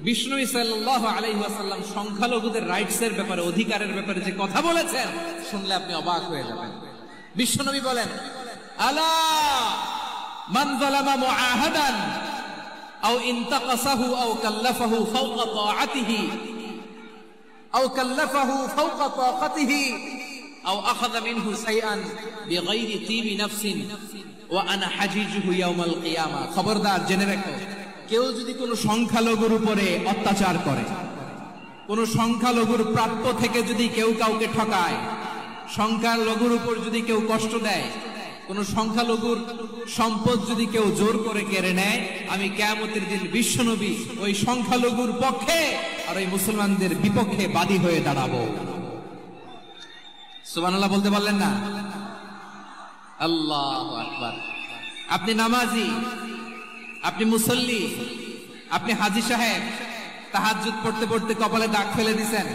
বিষ্ণু সাল্লাল্লাহু আলাইহি ওয়াসাল্লাম সংখ্যালঘুদের রাইটস এর ব্যাপারে, অধিকারের ব্যাপারে যে কথা বলেছেন, শুনলে আপনি অবাক হয়ে যাবেন। বিশ্বনবী বলেন, আলা মান যালামা মুআহাদান আও ইনতাকাসাহু আও কাল্লাফাহু ফাওকা তাআতিহি আও কাল্লাফাহু ফাওকা তাকাতিহি আও আখাযা মিনহু শাইআন বিগাইরি তিবি নাফসিন ওয়া আনা হাজিজুহু ইয়াউমাল কিয়ামা। খবরদার, জেনে রাখো, কেউ যদি কোনো সংখ্যালঘুর উপরে অত্যাচার করে, কোন সংখ্যালঘুর প্রাপ্য থেকে যদি কেউ কাউকে ঠকায়, সংখ্যালঘুর উপর যদি কেউ কষ্ট দেয়, কোন সংখ্যালঘুর সম্পদ যদি কেউ জোর করে কেড়ে নেয়, আমি কিয়ামতের দিন বিশ্বনবী ওই সংখ্যালঘুর পক্ষে আর ওই মুসলমানদের বিপক্ষে বাদী হয়ে দাঁড়াবো। সুবহানাল্লাহ বলতে পারলেন না? আল্লাহু আকবার। আপনি নামাজি, আপনি মুসল্লি, আপনি হাজী সাহেব, তাহাজ্জুদ পড়তে পড়তে কপালে দাগ ফেলে দিছেন,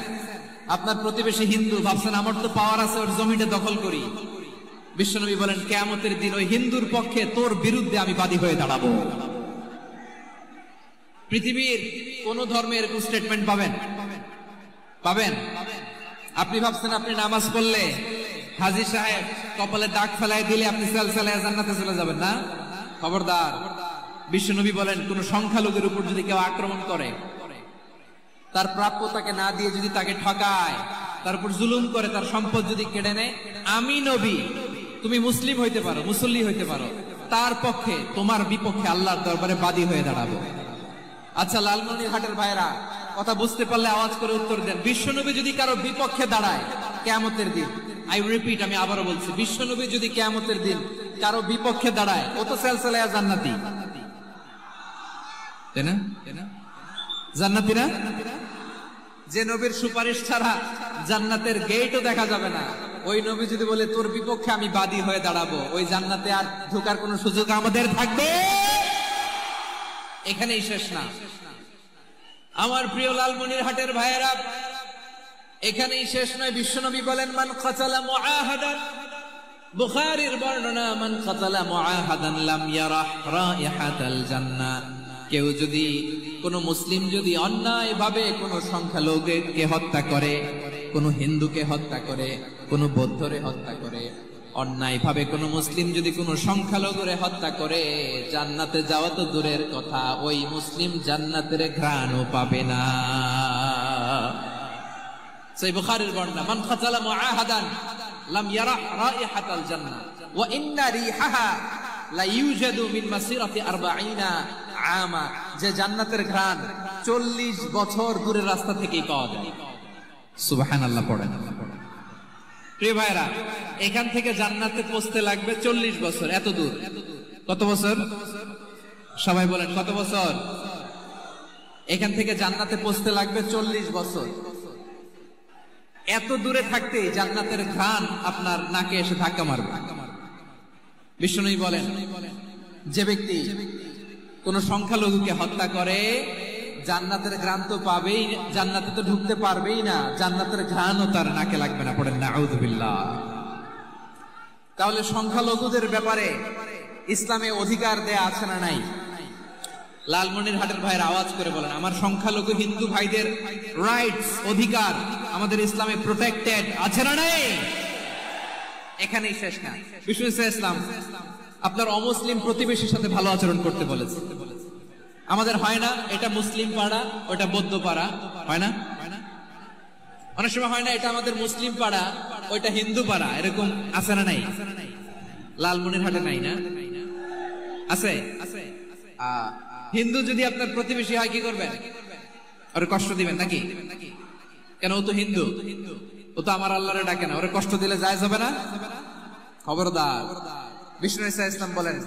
আপনার প্রতিবেশী হিন্দু, ভাবছেন আমার তো পাওয়ার আছে, ওর জমিটা দখল করি। বিশ্বনবী বলেন, কিয়ামতের দিন ওই হিন্দুর পক্ষে তোর বিরুদ্ধে আমি বাদী হয়ে দাঁড়াবো। পৃথিবীর কোন ধর্মের স্টেটমেন্ট পাবেন? পাবেন? আপনি ভাবছেন আপনি নামাজ পড়লে হাজী সাহেব কপালে দাগ ফেলাই দিলে আপনি সালসালায়ে জান্নাতে চলে যাবেন না? খবরদার। বিশ্বনবী বলেন, কোন সংখ্যালঘুর উপর যদি কেউ আক্রমণ করে, তার প্রাপ্য তাকে না দিয়ে যদি তাকে ঠকায়, তার উপর জুলুম করে, তার সম্পদ যদি কেড়ে নেয়, আমি নবী, তুমি মুসলিম হইতে পারো, মুসল্লি হইতে পারো, তার পক্ষে তোমার বিপক্ষে আল্লাহর দরবারে বাদী হয়ে দাঁড়াবো। আচ্ছা লালমনিরহাটের ভাইরা, কথা বুঝতে পারলে আওয়াজ করে উত্তর দেন। বিশ্বনবী যদি কারো বিপক্ষে দাঁড়ায় কিয়ামতের দিন, আই রিপিট, আমি আবারও বলছি, বিশ্বনবী যদি কিয়ামতের দিন কারো বিপক্ষে দাঁড়ায়, ও তো সালসালায়ে জান্নাতি, তাই না? জান্নাতি না? যে নবীর সুপারিশ ছাড়া জান্নাতের গেটও দেখা যাবে না, ওই নবী যদি বলে তোর বিপক্ষে আমি বাদী হয়ে দাঁড়াবো, ওই জান্নাতে আর ঢোকার কোন সুযোগ আমাদের থাকবে? এখানেই শেষ না আমার প্রিয় লালমনিরহাটের ভাইয়েরা, এখানেই শেষ নয়। বিশ্বনবী বলেন, মান কাতালা মুআহাদান, বুখারীর বর্ণনা, মান কাতালা মুআহাদান লাম ইয়ারাহ রাইহাতাল জান্নাহ। কেউ যদি, কোন মুসলিম যদি অন্যায় ভাবে কোন সংখ্যালঘুকে হত্যা করে, কোন হিন্দুকে হত্যা করে, কোন বৌদ্ধরে হত্যা করে, অন্যায় ভাবে কোন মুসলিম যদি কোন সংখ্যালঘুরে হত্যা করে, জান্নাতে যাওয়া তো দূরের কথা, ওই মুসলিম জান্নাতের ঘ্রাণও পাবে না। সেই বুখারীর বর্ণনা, মান কাতালা মুআহাদান লাম ইয়ারাহ রাইহাতাল জান্নাহ ওয়া ইন্না রিহাহা লা ইউজাদু মিন মাসিরাতি 40 আমা। যে জান্নাতের ঘ্রাণ 40 বছর দূরের রাস্তা থেকেই পাওয়া যায়। সুবহানাল্লাহ পড়েন। প্রিয় ভাইরা, এখান থেকে জান্নাতে পৌঁছতে লাগবে 40 বছর। এত দূর, কত বছর? সবাই বলেন কত বছর? এখান থেকে জান্নাতে পৌঁছতে লাগবে 40 বছর। এত দূরে থাকতে জান্নাতের ঘ্রাণ আপনার নাকে এসে ধাক্কা মারবে। বিষ্ণু বলেন, যে ব্যক্তি কোন সংখ্যালঘুকে হত্যা করে জান্নাতের ঘ্রাণ তো পাবেই, জান্নাতে তো ঢুকতে পারবেই না, জান্নাতের ঘ্রাণও তার নাকে লাগবে না। পড়েন নাউযুবিল্লাহ। তাহলে সংখ্যালঘুদের ব্যাপারে ইসলামে অধিকার দেয়া আছে না নাই? লালমনিরহাটের ভাইয়ের আওয়াজ করে বলেন, আমার সংখ্যালঘু হিন্দু ভাইদের রাইটস, অধিকার আমাদের ইসলামে প্রোটেক্টেড আছে না নাই? এখানেই শেষ না। বিষ্ণু ইসলাম আপনার অমুসলিম প্রতিবেশীর সাথে ভালো আচরণ করতে বলেছে। আমাদের হয় না, এটা মুসলিম পাড়া, ওটা বৌদ্ধ পাড়া, হয় না? অনেক সময় হয় না, এটা আমাদের মুসলিম পাড়া, ওইটা হিন্দু পাড়া, এরকম আছে না নাই? লালমনিরহাটে নাই না? আছে? হিন্দু যদি আপনার প্রতিবেশী হয় কি করবেন? ওরে কষ্ট দিবেন নাকি? কেন? ও তো হিন্দু, ও তো আমার আল্লাহরে ডাকে না, ওরে কষ্ট দিলে জায়েজ হবে না? খবরদার। বিষ্ণু ইসলাম বলেন,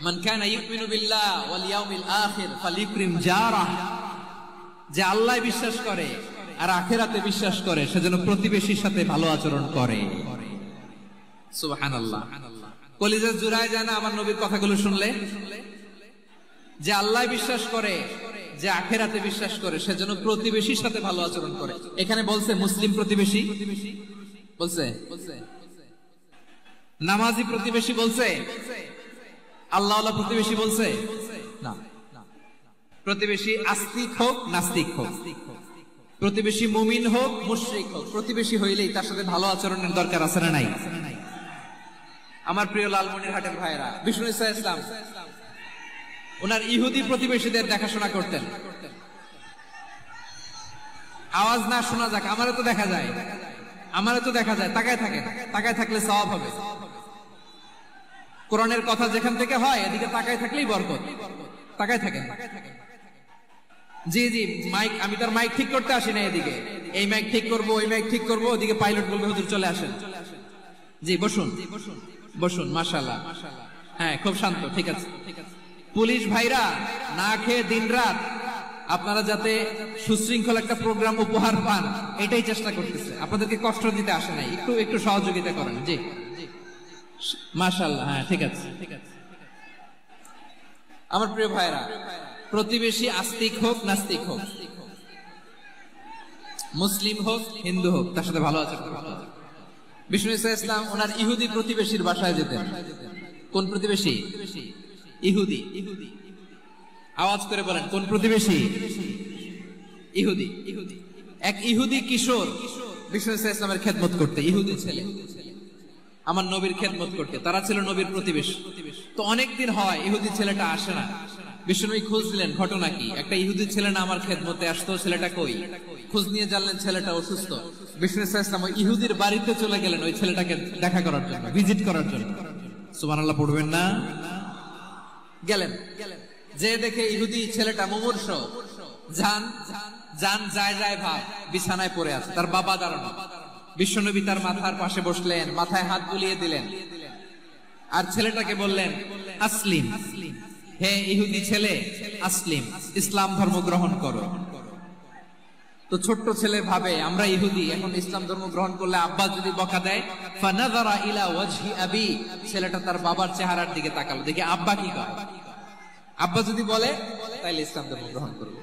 মান কানা ইউমিনু বিল্লাহ ওয়াল ইয়াউমিল আখির ফালিকরিম জারাহ, যে আল্লাহ বিশ্বাস করে আর আখিরাতে বিশ্বাস করে সে যেন প্রতিবেশীর সাথে ভালো আচরণ করে। সুবহানাল্লাহ। কলিজা জুড়ায় যায় না আমার নবীর কথাগুলো শুনলে? যে আল্লাহ বিশ্বাস করে, যে আখিরাতে বিশ্বাস করে সে যেন প্রতিবেশীর সাথে ভালো আচরণ করে। এখানে বলছে মুসলিম প্রতিবেশী, বলছে নামাজি প্রতিবেশী, বলছে আল্লাহওয়ালা প্রতিবেশী, বলছে না। প্রতিবেশী আস্তিক হোক নাস্তিক হোক, প্রতিবেশী মুমিন হোক মুশরিক হোক, প্রতিবেশী হইলেই তার সাথে ভালো আচরণের দরকার আছে না নাই? আমার প্রিয় লালমনিরহাটের ভাইয়েরা, বিষ্ণু ইসলাম ওনার ইহুদি প্রতিবেশীদের দেখাশোনা করতেন। আওয়াজ না শোনা যাক, আমারও তো দেখা যায়, আমারও তো দেখা যায়। তাকায় থাকেন, তাকায় থাকলে সওয়াব হবে। কোরআনের কথা যেখান থেকে হয় এদিকে তাকায় থাকলেই বরকত। তাকায় থাকেন। জি জি, মাইক, আমি তার মাইক ঠিক করতে আসি না এদিকে, এই মাইক ঠিক করবো, ওই মাইক ঠিক করবো, ওদিকে পাইলট বলবে হুজুর চলে আসেন। জি বসুন, বসুন, মাশাআল্লাহ। হ্যাঁ, খুব শান্ত, ঠিক আছে। পুলিশ ভাইরা না খেয়ে দিনরাত আপনারা যাতে সুশৃঙ্খল একটা প্রোগ্রাম উপহার পান এটাই চেষ্টা করতেছে, আপনাদেরকে কষ্ট দিতে আসে নাই, একটু একটু সহযোগিতা করেন। জি মাশাআল্লাহ। হ্যাঁ, ঠিক আছে, ঠিক আছে। আমার প্রিয় ভাইরা, প্রতিবেশী আস্তিক হোক নাস্তিক হোক, মুসলিম হোক হিন্দু হোক, তার সাথে ভালো আচরণ করতে হবে। বিষ্ণু ইসলাম ওনার ইহুদি প্রতিবেশীর বাসায় যেতেন। কোন প্রতিবেশী? ইহুদি। আওয়াজ করে বলেন, কোন প্রতিবেশী? ইহুদি। এক ইহুদি কিশোর বিষ্ণু ইসলামের খেদমত করতে, ইহুদি ছেলে আমার নবীর খেদমত করতে, তারা ছিল নবীর প্রতিবেশী। তো অনেকদিন হয় ইহুদি ছেলেটা আসে না। বিষ্ণুনবী খোঁজ দিলেন, ঘটনা কি? একটা ইহুদি ছেলে না আমার খেদমতে আসতো, ছেলেটা কই? খোঁজ নিয়ে জানলেন ছেলেটা অসুস্থ। বিষ্ণু ইসলাম ওই ইহুদির বাড়িতে চলে গেলেন ওই ছেলেটাকে দেখা করার জন্য, ভিজিট করার জন্য। সুবহানাল্লাহ পড়বেন না? গেলেন, যে দেখে ইহুদি ছেলেটা মুমূর্ষ, জান জান যায় যায় ভাব, বিছানায় পড়ে আছে, তার বাবা দাঁড়ানো। বিশ্বনবী তার মাথার পাশে বসলেন, মাথায় হাত বুলিয়ে দিলেন, আর ছেলেটাকে বললেন, আসলিম, হে ইহুদি ছেলে, আসলিম, ইসলাম ধর্ম গ্রহণ করো। তো ছোট্ট ছেলে ভাবে আমরা ইহুদি, এখন ইসলাম ধর্ম গ্রহণ করলে আব্বা যদি বকা দেয়, ফানাযারা ইলা ওয়াজহি আবি, ছেলেটা তার বাবার চেহারার দিকে তাকালো, দেখে আব্বা কি করে। আব্বা যদি বলে তাইলে ইসলাম ধর্ম গ্রহণ করবে।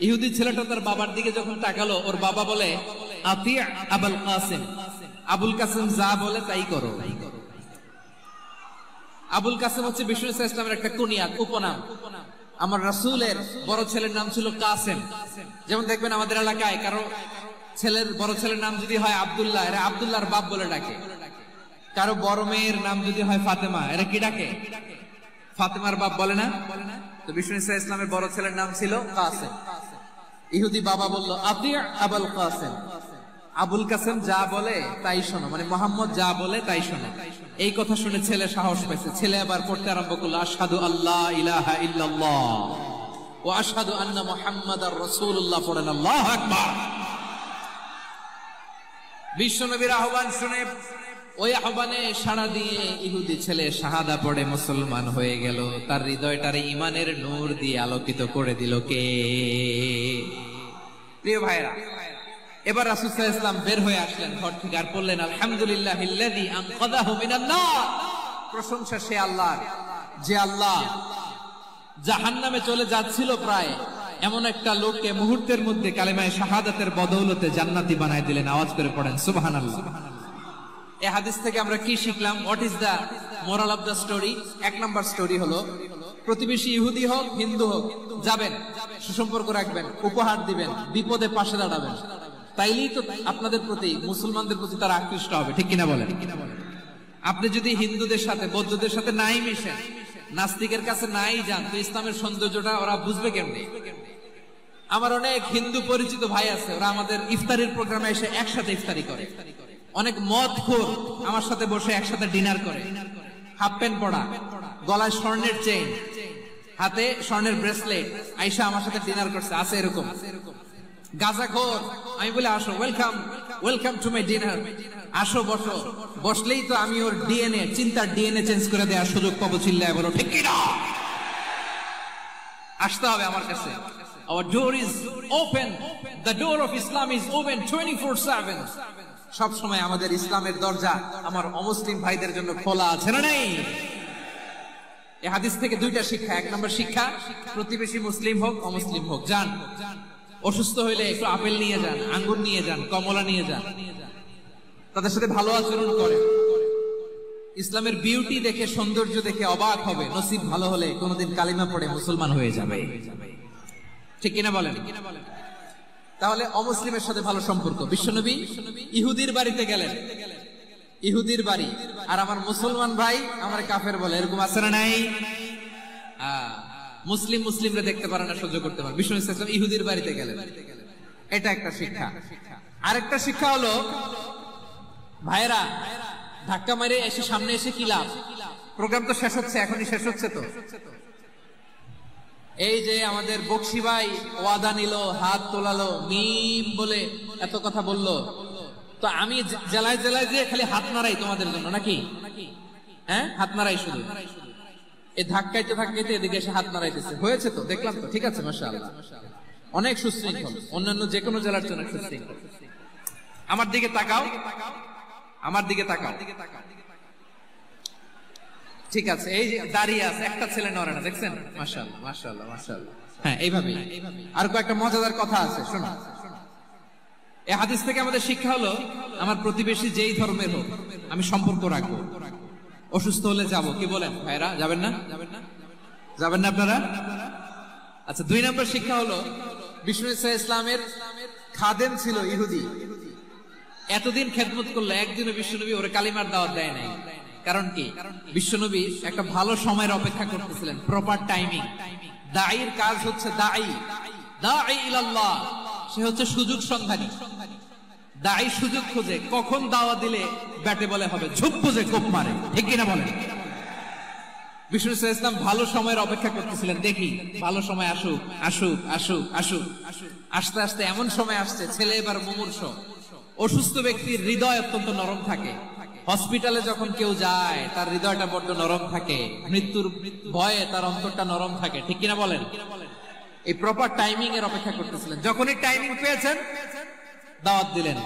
ইহুদি ছেলেটা তার বাবার দিকে যখন তাকালো, ওর বাবা বলে, আতি আবুল কাসিম, আবুল কাসিম যা বলে তাই করো। আবুল কাসিম হচ্ছে বিষ্ণু ইসলামের একটা কুনিয়াত, উপনাম। আমার রাসূলের বড় ছেলের নাম ছিল কাসেম। যেমন দেখবেন আমাদের এলাকায় কারো ছেলের বড় ছেলের নাম যদি হয় আব্দুল্লাহ, এরা আব্দুল্লাহর বাপ বলে ডাকে। কারো বড় মেয়ের নাম যদি হয় ফাতেমা, এরা কি ডাকে? ফাতেমার বাপ বলে না? তো বিষ্ণু ইসলামের বড় ছেলের নাম ছিল কাসেম। ইহুদি বাবা বলল, আতি আবুল কাসেম, আবুল কাসেম যা বলে তাই শোনো, মানে মোহাম্মদ যা বলে তাই শোনো। এই কথা শুনে ছেলে সাহস পেয়েছে, ছেলে আবার পড়তে আরম্ভ করলো, আশহাদু আল্লাহ ইলাহা ইল্লাল্লাহ ওয়া আশহাদু আন্না মুহাম্মাদার রাসূলুল্লাহ। পড়েন আল্লাহু আকবার। বিশ্বনবীর আহ্বান শুনে ওই আহ্বানে সাড়া দিয়ে ইহুদি ছেলে শাহাদা পড়ে মুসলমান হয়ে গেল। তার হৃদয়টারে ঈমানের নূর দিয়ে আলোকিত করে দিল কে? প্রিয় ভাইরা, এবার রাসূল সাল্লাল্লাহু আলাইহি ওয়াসাল্লাম বের হয়ে আসলেন ঘর থেকে আর বললেন, আলহামদুলিল্লাহিল্লাযী আনকাযাহু মিনান নার। প্রশংসা সে আল্লাহর, যে আল্লাহ জাহান্নামে চলে যাচ্ছিল প্রায় এমন একটা লোককে মুহূর্তের মধ্যে কালেমায়ে শাহাদাতের বদৌলতে জান্নাতি বানায় দিলেন। আওয়াজ করে পড়েন সুবহানাল্লাহ। এই হাদিস থেকে আমরা কি শিখলাম? What is the moral of the story? এক নাম্বার স্টোরি হলো, প্রতিবেশী ইহুদি হোক হিন্দু হোক, যাবেন, সুসম্পর্ক রাখবেন, উপহার দিবেন, বিপদে পাশে দাঁড়াবেন, তাইলেই তো আপনাদের প্রতি, মুসলমানদের প্রতি তারা আকৃষ্ট হবে। ঠিক কিনা বলেন? আপনি যদি হিন্দুদের সাথে বৌদ্ধদের সাথে নাই মিশেন, নাস্তিকের কাছে নাই যান, তো ইসলামের সৌন্দর্যটা ওরা বুঝবে কেমনে? আমার অনেক হিন্দু পরিচিত ভাই আছে, ওরা আমাদের ইফতারির প্রোগ্রামে এসে একসাথে ইফতারি করে। অনেক মদখোর আমার সাথে বসে একসাথে ডিনার করে, হাফ প্যান্ট পরা, গলায় স্বর্ণের চেইন, হাতে স্বর্ণের ব্রেসলেট, আইসা আমার সাথে ডিনার করছে, আছে এরকম। গাঁজাখোর, আমি বলে আসো, welcome welcome to my dinner, আসো বসো। বসলেই তো আমি ওর ডিএনএ, চিন্তার ডিএনএ চেঞ্জ করে দেওয়ার সুযোগ পাবো। চিল্লায় বলো ঠিক কি না? আসতে হবে আমার কাছে। Our door is open. The door of Islam is open 24/7. সব সময় আমাদের ইসলামের দরজা আমার অমুসলিম ভাইদের জন্য খোলা আছে না নাই? এই হাদিস থেকে দুইটা শিক্ষা। এক নম্বর শিক্ষা, প্রতিবেশী মুসলিম হোক অমুসলিম হোক, যান, অসুস্থ হইলে একটু আপেল নিয়ে যান, আঙ্গুর নিয়ে যান, কমলা নিয়ে যান, তাদের সাথে ভালো আচরণ করেন। ইসলামের বিউটি দেখে, সৌন্দর্য দেখে অবাক হবে, নসিব ভালো হলে কোনোদিন কালিমা পড়ে মুসলমান হয়ে যাবে। ঠিক কিনা বলেন? তাহলে অমুসলিমের সাথে ভালো সম্পর্ক। বিশ্বনবী ইহুদির বাড়িতে গেলেন, ইহুদির বাড়ি, আর আমার মুসলমান ভাই আমার কাফের বলে, এরকম আছে না নাই? মুসলিম মুসলিমরা দেখতে পারে না, সহ্য করতে পারে। বিশ্বনবী সাল্লাল্লাহু আলাইহি ওয়াসাল্লাম ইহুদির বাড়িতে গেলেন, এটা একটা শিক্ষা। আরেকটা শিক্ষা হলো, ভাইরা ধাক্কা মেরে এসে সামনে এসে কি লাভ? প্রোগ্রাম তো শেষ হচ্ছে, এখনই শেষ হচ্ছে। তো এই যে আমাদের বকশি ভাই ওয়াদা নিল, হাত তোলালো, মিম বলে এত কথা বললো, তো আমি জেলায় জেলায় যে খালি হাত নাড়াই তোমাদের জন্য নাকি? হ্যাঁ, হাত নাড়াই শুধু। এই ধাক্কাইতে ধাক্কাইতে এদিকে এসে হাত নাড়াইতেছে, হয়েছে তো, দেখলাম তো, ঠিক আছে, মাশাআল্লাহ, অনেক সুশৃঙ্খল, অন্যান্য যে কোনো জেলার জন্য সুশৃঙ্খল। আমার দিকে তাকাও, আমার দিকে তাকাও, ঠিক আছে। এই যে দাঁড়িয়ে আছে, একটা ছেলে নড়ে না, দেখছেন? মাশাআল্লাহ মাশাআল্লাহ মাশাআল্লাহ। হ্যাঁ, এইভাবে। আর কয়েকটা মজাদার কথা আছে, শোনো। এই হাদিস থেকে আমাদের শিক্ষা হলো, আমার প্রতিবেশী যেই ধর্মের হোক আমি সম্পর্ক রাখবো। অসুস্থ হলে যাব, কি বলেন ভাইরা? যাবেন না? যাবেন না আপনারা? আচ্ছা, 2 নম্বর শিক্ষা হলো, বিষ্ণু ইসলামের খাদেম ছিল ইহুদি, এতদিন খেদমত করলো, একদিনও বিশ্বনবী ওরে কালিমার দাওয়াত দেয় নাই। কারণ কি? বিশ্বনবী একটা ভালো সময়ের অপেক্ষা করতেছিলেন, প্রপার টাইমিং। দাঈর কাজ হচ্ছে দাঈ ইলাল্লাহ, সে হচ্ছে সুযোগ সন্ধানী। দাঈ সুযোগ খোঁজে, কখন দাওয়াত দিলে ব্যাটে বলে হবে, ঝুপ বুঝে কোপ মারে। ঠিক কিনা বলেন? বিষ্ণু ইসলাম ভালো সময়ের অপেক্ষা করতেছিলেন, দেখি ভালো সময় আসুক আসুক আসুক আসুক। আস্তে আস্তে এমন সময় আসছে, ছেলে এবার মুমূর্ষ। অসুস্থ ব্যক্তির হৃদয় অত্যন্ত নরম থাকে। হসপিটালে যখন কেউ যায় তার হৃদয়টা বড্ড নরম থাকে, মৃত্যুর ভয়ে তার অন্তরটা নরম থাকে। ঠিক কিনা বলেন? এই প্রপার টাইমিং এর অপেক্ষা করতেছিলেন। যখনই টাইমিং পেয়েছেন, দাওয়াত দিলেন,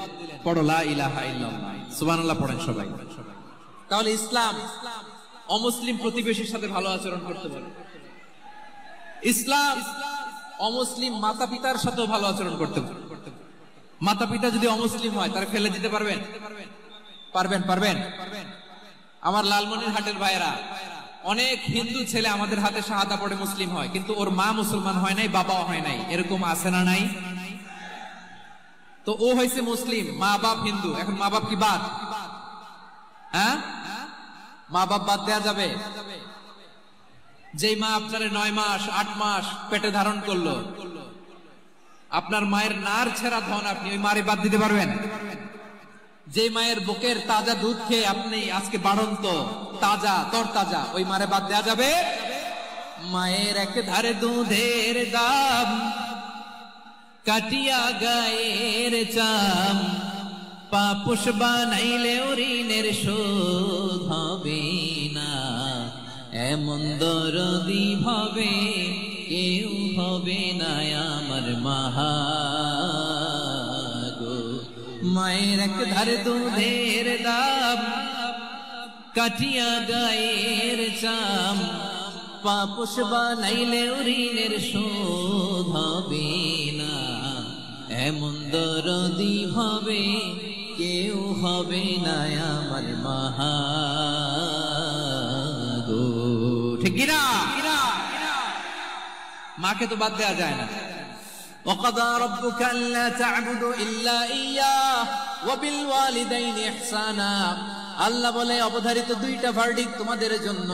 পড়ো লা ইলাহা ইল্লাল্লাহ, সুবহানাল্লাহ পড়েন সবাই। তাহলে ইসলাম অমুসলিম প্রতিবেশীর সাথে ভালো আচরণ করতে বলে। ইসলাম অমুসলিম মাতা পিতার সাথেও ভালো আচরণ করতে বলে। মাতা পিতা যদি অমুসলিম হয়, তারা ফেলে দিতে পারবেন? পারবেন? পারবেন? আমার লালমনিরহাটের ভাইয়েরা, অনেক হিন্দু ছেলে আমাদের হাতে শাহাদা পড়ে মুসলিম হয়, কিন্তু ওর মা মুসলমান হয় নাই, বাবাও হয় নাই। এরকম আছে না নাই? তো ও হয়েছে মুসলিম, মা বাপ হিন্দু, এখন মা বাপ কি বাদ? হ্যাঁ, মা বাপ বাদ দেয়া যাবে? যেই মা আপনার 9 মাস 8 মাস পেটে ধারণ করলো, আপনার মায়ের নার ছেঁড়া ধন, আপনি ওই মারে বাদ দিতে পারবেন? যে মায়ের বুকের তাজা দুধ খেয়ে আপনি আজকে বাড়ন্ত তাজা তরতাজা, ওই মারে বাদ দেয়া যাবে? মায়ের এক ধারে দুধের দাম, কাটিয়া গায়ের চাম, পাপুষ বানাইলে ঋণের শোধ হবে না, এমন দরদি ভাবে কেউ হবে না আমার মাহাগো। মায়ের এক ধারে দুধের দাম, কাটিয়া গায়ের চাম, পাপোশ বানাইলে ঋণের শোধ হবে না। এমন দরদি হবে কেউ হবে না আমার মাহা গো। ঠিক কিনা? মাকে তো বাদ দেওয়া যায় না। وقضى ربك ألا تعبدوا إلا إياه وبالوالدين إحسانا। আল্লাহ বলে অবধারিত দুইটা ভার্ডিক্ট তোমাদের জন্য,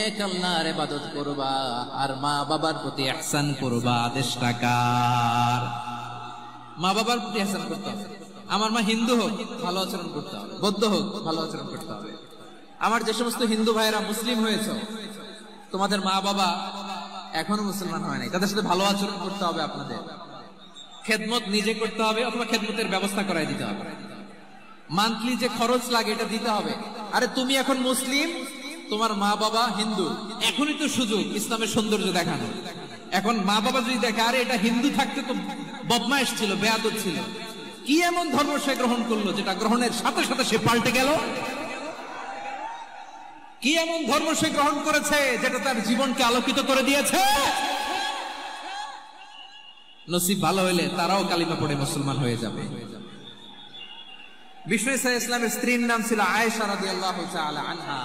এক আল্লাহর ইবাদত করবা আর মা বাবার প্রতি ইহসান করবা। আদেশটা কার? মা বাবার প্রতি ইহসান করতে হবে। আমার মা হিন্দু হোক ভালো আচরণ করতে হবে, বৌদ্ধ হোক ভালো আচরণ করতে হবে। আমার যে সমস্ত হিন্দু ভাইরা মুসলিম হয়েছে, তোমাদের মা বাবা এখনো মুসলমান হয় নাই, তাদের সাথে ভালো আচরণ করতে হবে। আপনাদের খেদমত নিজে করতে হবে অথবা খেদমতের ব্যবস্থা করাই দিতে হবে। মান্থলি যে খরচ লাগে এটা দিতে হবে। আরে তুমি এখন মুসলিম, তোমার মা বাবা হিন্দু, এখনই তো সুযোগ ইসলামের সৌন্দর্য দেখানো। এখন মা বাবা যদি দেখে আরে এটা হিন্দু থাকতে তো বদমাইশ ছিল, বেয়াদব ছিল, কি এমন ধর্ম সে গ্রহণ করলো যেটা গ্রহণের সাথে সাথে সে পাল্টে গেল? কি এমন ধর্ম সে গ্রহণ করেছে যেটা তার জীবনকে আলোকিত করে দিয়েছে? নসিব ভালো হইলে তারাও কালিমা পড়ে মুসলমান হয়ে যাবে। বিষ্ণু ইসলামের স্ত্রীর নাম ছিল আয়েশা রাদিয়াল্লাহু তাআলা আনহা,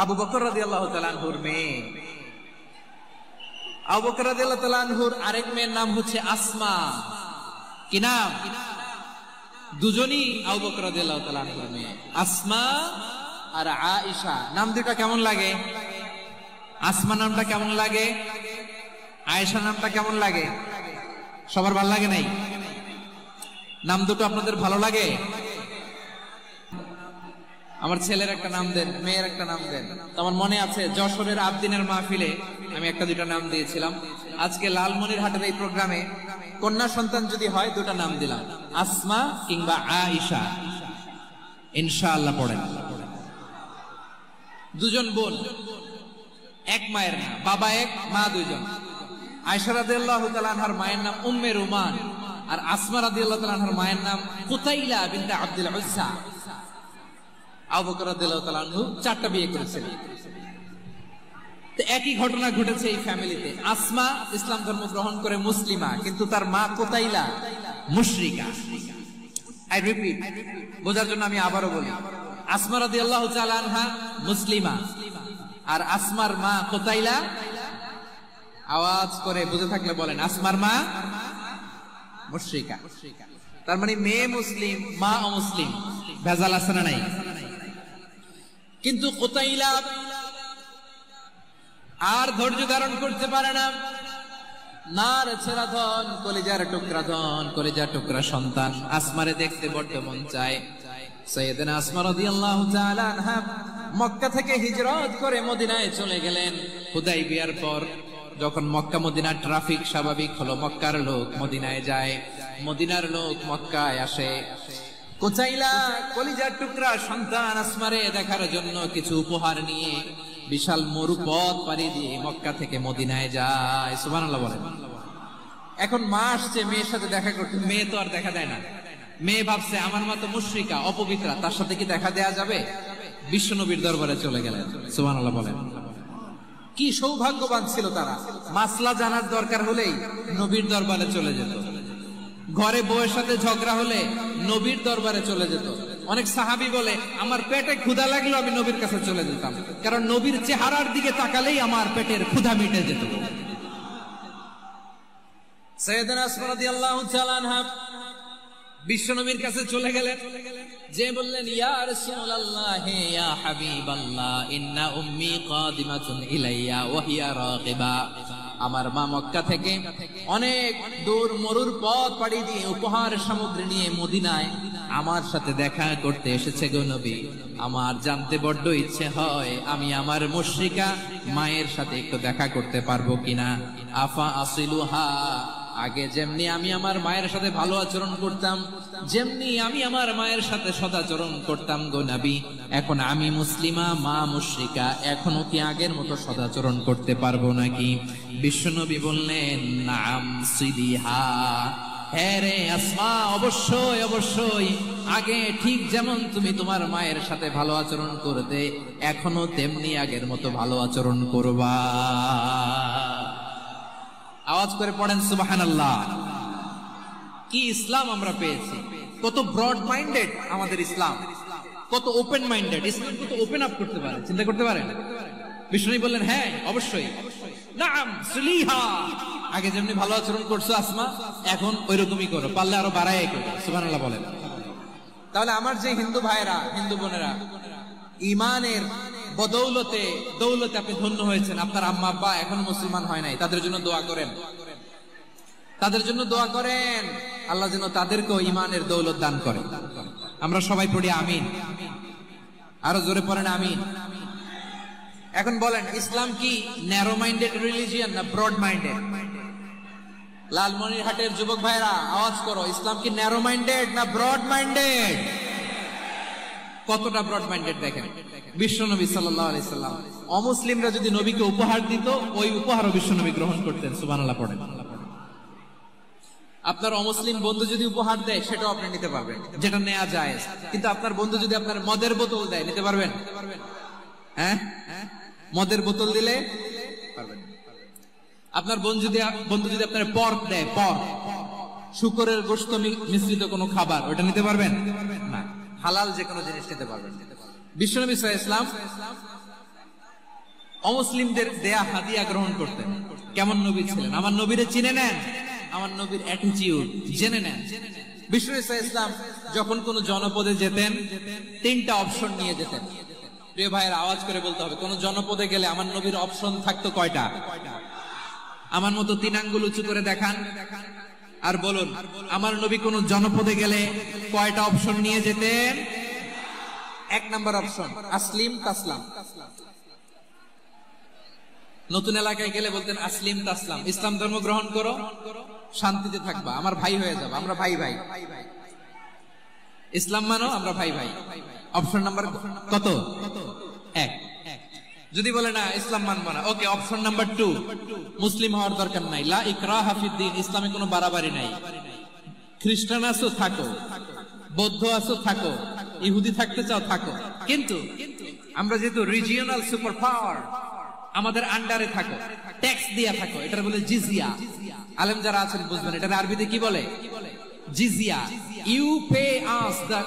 আবু বকর রাদিয়াল্লাহু তাআলা আনহুর মেয়ে। আবু বকর রাদিয়াল্লাহু তাআলা আনহুর আরেক মেয়ের নাম হচ্ছে আসমা। কি নাম? দুজনই আবু বকর রাদিয়াল্লাহু তাআলা আনহুর মেয়ে, আসমা আর আয়েশা। নাম দুটো কেমন লাগে? আসমা নামটা কেমন লাগে? আয়েশা নামটা কেমন লাগে? সবার ভালো লাগে নাই? নাম দুটো আপনাদের ভালো লাগে? আমার ছেলের একটা নাম দেন, মেয়ের একটা নাম দেন। আমার মনে আছে যশোরের আবদিনের মাহফিলে আমি একটা দুটা নাম দিয়েছিলাম। আজকে লালমনিরহাটের এই প্রোগ্রামে কন্যা সন্তান যদি হয় দুটা নাম দিলাম, আসমা কিংবা আয়েশা। ইনশাআল্লাহ পড়েন। দুজন বোন, এক মায়ের নাম, বাবা এক মা দুইজন। আয়েশা রাদিয়াল্লাহু তাআলা আনহার মায়ের নাম উম্মে রুমান, আর আসমা রাদিয়াল্লাহু তাআলা আনহার মায়ের নাম কুতাইলা বিনতে আব্দুল উজ্জা। আবু বকর রাদিয়াল্লাহু তাআলা আনহু চারটা বিয়ে করেছিলেন। তো একই ঘটনা ঘটেছে এই ফ্যামিলিতে। আসমা ইসলাম ধর্ম গ্রহণ করে মুসলিমা, কিন্তু তার মা কুতাইলা মুশরিকা। আই রিপিট, বোঝার জন্য আমি আবারও বলি, আসমা রাদিয়াল্লাহু তাআলা আনহা মুসলিমা, আর আসমার মা কুতাইলা, আওয়াজ করে বুঝে থাকলে বলেন, আসমার মা মুশরিকা। তার মানে মেয়ে মুসলিম, মা অমুসলিম। ভেজাল আছে না নাই? কিন্তু কুতাইলা আর ধৈর্য ধারণ করতে পারে না। নার ছেড়া ধন, কলিজার টুকরা ধন, কলিজার টুকরা সন্তান আসমারে দেখতে বড্ড মন চায়। সাইয়েদনা আসমা রাদিয়াল্লাহু তাআলা আনহা মক্কা থেকে হিজরত করে মদিনায় চলে গেলেন। হুদাইবিয়ার পর যখন মক্কা মদিনার ট্রাফিক স্বাভাবিক হলো, মক্কার লোক মদিনায় যায়, মদিনার লোক মক্কায় আসে। কুতাইলা কলিজার টুকরা সন্তান আসমারে দেখার জন্য কিছু উপহার নিয়ে বিশাল মরুপথ পাড়ি দিয়ে মক্কা থেকে মদিনায় যায়। সুবহানাল্লাহ বলেন। এখন মা আসছে মেয়ের সাথে দেখা করতে, মেয়ে তো আর দেখা দেয় না। মেয়ে ভাবছে আমার মা তো মুশরিকা, অপবিত্রা, তার সাথে কি দেখা দেয়া যাবে? বিশ্ব নবীর দরবারে চলে গেলেন। সুবহানাল্লাহ বলেন। কি সৌভাগ্যবান ছিল তারা, মাসলা জানার দরকার হলেই নবীর দরবারে চলে যেত। ঘরে বউয়ের সাথে ঝগড়া হলে নবীর দরবারে চলে যেত। অনেক সাহাবী বলে আমার পেটে ক্ষুধা লাগলো আমি নবীর কাছে চলে যেতাম, কারণ নবীর চেহারার দিকে তাকালেই আমার পেটের ক্ষুধা মিটে যেত। সাইয়েদনা আসমা রাদিয়াল্লাহু তাআলা আনহা বিশ্ব নবীর কাছে চলে গেলেন, যে বললেন ইয়া রাসূলুল্লাহ ইয়া হাবিবাল্লাহ ইন্না উম্মি কাদিমাতুন ইলাইয়া ওয়া হিয়া রাগিবা। আমার মা মক্কা থেকে অনেক দূর মরুর পথ পাড়ি দিয়ে উপহার সামগ্রী নিয়ে মদিনায় আমার সাথে দেখা করতে এসেছে গো নবী। আমার জানতে বড্ড ইচ্ছে হয় আমি আমার মুশরিকা মায়ের সাথে একটু দেখা করতে পারবো কিনা। আফা আসিলুহা, আগে যেমনি আমি আমার মায়ের সাথে ভালো আচরণ করতাম, যেমনি আমি আমার মায়ের সাথে সদাচরণ করতাম গো নবী, এখন আমি মুসলিমা মা মুশরিকা, এখনো কি আগের মতো সদাচরণ করতে পারবো নাকি? বিশ্বনবী বললেন নাম সিদিহা, হ্যাঁ রে আসমা, অবশ্যই অবশ্যই আগে ঠিক যেমন তুমি তোমার মায়ের সাথে ভালো আচরণ করতে, এখনো তেমনি আগের মতো ভালো আচরণ করবা। আওয়াজ করে পড়েন সুবহানাল্লাহ। কি ইসলাম আমরা পেয়েছি! কত ব্রড মাইন্ডেড আমাদের ইসলাম, কত ওপেন মাইন্ডেড ইসলাম, কত ওপেন আপ করতে পারে, চিন্তা করতে পারেন। বিষ্ণু বললেন হ্যাঁ অবশ্যই, নাম সুলিহা, আগে যেমনি ভালো আচরণ করছো আসমা, এখন ওইরকমই করো, পারলে আরো বাড়ায় করো। সুবহানাল্লাহ বলেন। তাহলে আমার যে হিন্দু ভাইরা, হিন্দু বোনেরা, ইমানের বদৌলতে দৌলতে আপনি ধন্য হয়েছেন, আপনার আম্মা আব্বা এখনো মুসলমান হয় নাই, তাদের জন্য দোয়া করেন, তাদের জন্য দোয়া করেন, আল্লাহ যেন তাদেরকেও ইমানের দৌলত দান করে। আমরা সবাই পড়ি আমিন, আরো জোরে পড়েন আমিন। এখন বলেন, ইসলাম কি ন্যারো মাইন্ডেড রিলিজিয়ান না ব্রড মাইন্ডেড? লালমনিরহাটের যুবক ভাইরা আওয়াজ করো, ইসলাম কি ন্যারো মাইন্ডেড না ব্রড মাইন্ডেড? কতটা ব্রড মাইন্ডেড দেখেন। বিশ্বনবী সাল্লাল্লাহু আলাইহি সাল্লাম অমুসলিমরা যদি নবীকে উপহার দিত, ওই উপহারও বিশ্বনবী গ্রহণ করতেন। সুবহানাল্লাহ পড়েন। আপনার অমুসলিম বন্ধু যদি উপহার দেয়, সেটাও আপনি নিতে পারবেন, যেটা নেওয়া যায়। কিন্তু আপনার বন্ধু যদি আপনার মদের বোতল দেয়, নিতে পারবেন? হ্যাঁ, মদের বোতল দিলে পারবেন। আপনার বন্ধু যদি আপনার পর্ক দেয়, পর্ক, শুকরের গোশত মিশ্রিত কোনো খাবার, ওটা নিতে পারবেন না। হালাল যে কোনো জিনিস নিতে পারবেন। বিশ্বনবী সাল্লাল্লাহু আলাইহি ওয়াসাল্লাম অমুসলিমদের দেয়া হাদিয়া গ্রহণ করতেন। কেমন নবী ছিলেন! আমার নবীরে চিনে নেন, আমার নবীর অ্যাটিটিউড জেনে নেন। বিশ্বনবী সাল্লাল্লাহু আলাইহি ওয়াসাল্লাম যখন কোন জনপদে যেতেন, 3টা অপশন নিয়ে যেতেন। প্রিয় ভাইয়ের আওয়াজ করে বলতে হবে, কোন জনপদে গেলে আমার নবীর অপশন থাকতো কয়টা? আমার মতো 3 আঙ্গুল উঁচু করে দেখান আর বলুন, আমার নবী কোন জনপদে গেলে কয়টা অপশন নিয়ে যেতেন? 1 নাম্বার অপশন আসলিম তাসলাম। নতুন এলাকায় গেলে বলতেন আসলিম তাসলাম, ইসলাম ধর্ম গ্রহণ করো, শান্তিতে থাকবা, আমার ভাই হয়ে যাবে, আমরা ভাই ভাই। ইসলাম মানো, আমরা ভাই ভাই। অপশন নাম্বার কত? 1। যদি বলে না ইসলাম মানবো না, ওকে, অপশন নাম্বার 2, মুসলিম হওয়ার দরকার নাই, লা ইকরাহা ফিদ্দিন, ইসলামে কোনো বাড়াবাড়ি নাই। খ্রিস্টান আছো থাকো, বৌদ্ধ আছো থাকো, ইহুদি থাকতে চাও থাকো, কিন্তু আমরা যেহেতু রিজিওনাল সুপার পাওয়ার, আমাদের আন্ডারে থাকো, ট্যাক্স দিয়া থাকো, এটার বলে জিজিয়া। আলেম যারা আছেন বুঝবেন, এটার আরবিতে কি বলে? জিজিয়া। You pay us the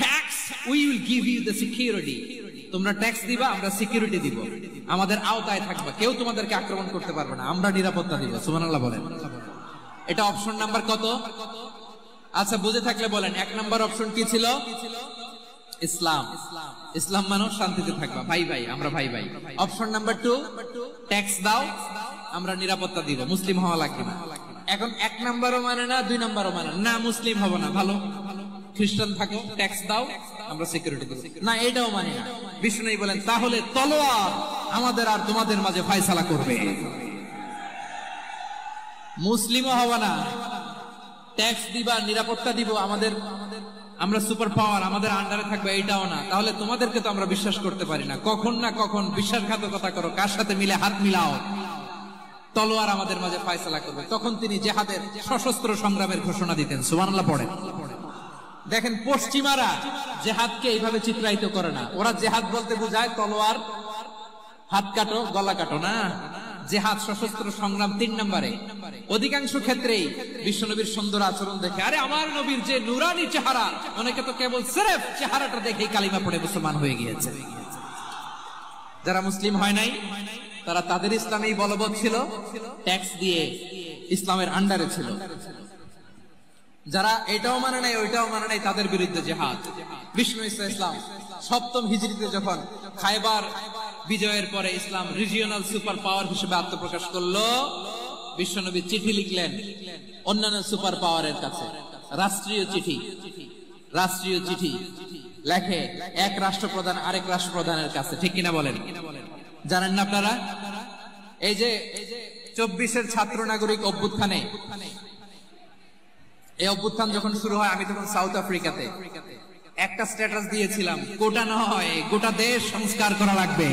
tax, we will give you the security. তোমরা ট্যাক্স দিবা, আমরা সিকিউরিটি দিব, আমাদের আওতায় থাকবা, কেউ তোমাদেরকে আক্রমণ করতে পারবে না, আমরা নিরাপত্তা দিব। সুবহানাল্লাহ বলেন। এটা অপশন নাম্বার কত? আচ্ছা, বুঝে থাকলে বলেন, 1 নাম্বার অপশন কি ছিল? ইসলাম। ইসলাম মানো, শান্তিতে থাকবা, ভাই ভাই, আমরা ভাই ভাই। অপশন নাম্বার 2, ট্যাক্স দাও, আমরা নিরাপত্তা দিব, মুসলিম হওয়া লাগবে না। এখন 1 নাম্বারও মানে না, 2 নাম্বারও মানে না, মুসলিম হবো না, ভালো, খ্রিস্টান থাকো, ট্যাক্স দাও, আমরা সিকিউরিটি দেব না, এটাও মানি না। বিষ্ণু বলেন, তাহলে তলোয়ার আমাদের আর তোমাদের মাঝে ফয়সালা করবে। মুসলিমও হবো না, ট্যাক্স দিবা, নিরাপত্তা দিব, আমরা সুপার পাওয়ার, আমাদের আন্ডারে থাকবে, এইটাও না। তাহলে তোমাদেরকে তো আমরা বিশ্বাস করতে পারি না, কখন না কখন বিশ্বাসঘাতকতা করো, কার সাথে মিলে হাত মিলাও, তলোয়ার আমাদের মাঝে ফয়সালা করবে। তখন তিনি জিহাদের সশস্ত্র সংগ্রামের ঘোষণা দিতেন। সুবহানাল্লাহ পড়েন। দেখেন, পশ্চিমারা জিহাদকে এইভাবে চিত্রায়িত করে না। ওরা জিহাদ বলতে বোঝায় তলোয়ার, হাত কাটো, গলা কাটো, না। জিহাদ সশস্ত্র সংগ্রাম 3 নম্বরে। অধিকাংশ ক্ষেত্রেই বিশ্বনবীর সুন্দর আচরণ দেখে, আরে আমার নবীর যে নুরানি চেহারা, অনেকে তো কেবল সিরেফ চেহারাটা দেখেই কালিমা পড়ে মুসলমান হয়ে গিয়েছে। যারা মুসলিম হয় নাই, তারা তাদের ইসলামেই বলবৎ ছিল, ট্যাক্স দিয়ে ইসলামের আন্ডারে ছিল। যারা এটাও মানে নাই, ওইটাও মানে নাই, তাদের বিরুদ্ধে জিহাদ। বিষ্ণু ইসলাম 7ম হিজরিতে যখন খায়বার বিজয়ের পরে ইসলাম রিজিওনাল সুপার পাওয়ার হিসেবে আত্মপ্রকাশ করলো, বিশ্বনবী চিঠি লিখলেন অন্যান্য সুপার পাওয়ারের কাছে, রাষ্ট্রীয় চিঠি লেখে এক রাষ্ট্রপ্রধান আরেক রাষ্ট্রপ্রধানের কাছে। ঠিক কিনা বলেন? জানেন না আপনারা? এই যে 24-এর ছাত্র নাগরিক অভ্যুত্থানে, এই অভ্যুত্থান যখন শুরু হয়, আমি তখন সাউথ আফ্রিকাতে, একটা স্ট্যাটাস দিয়েছিলাম, গোটা নয় গোটা দেশ সংস্কার করা লাগবে।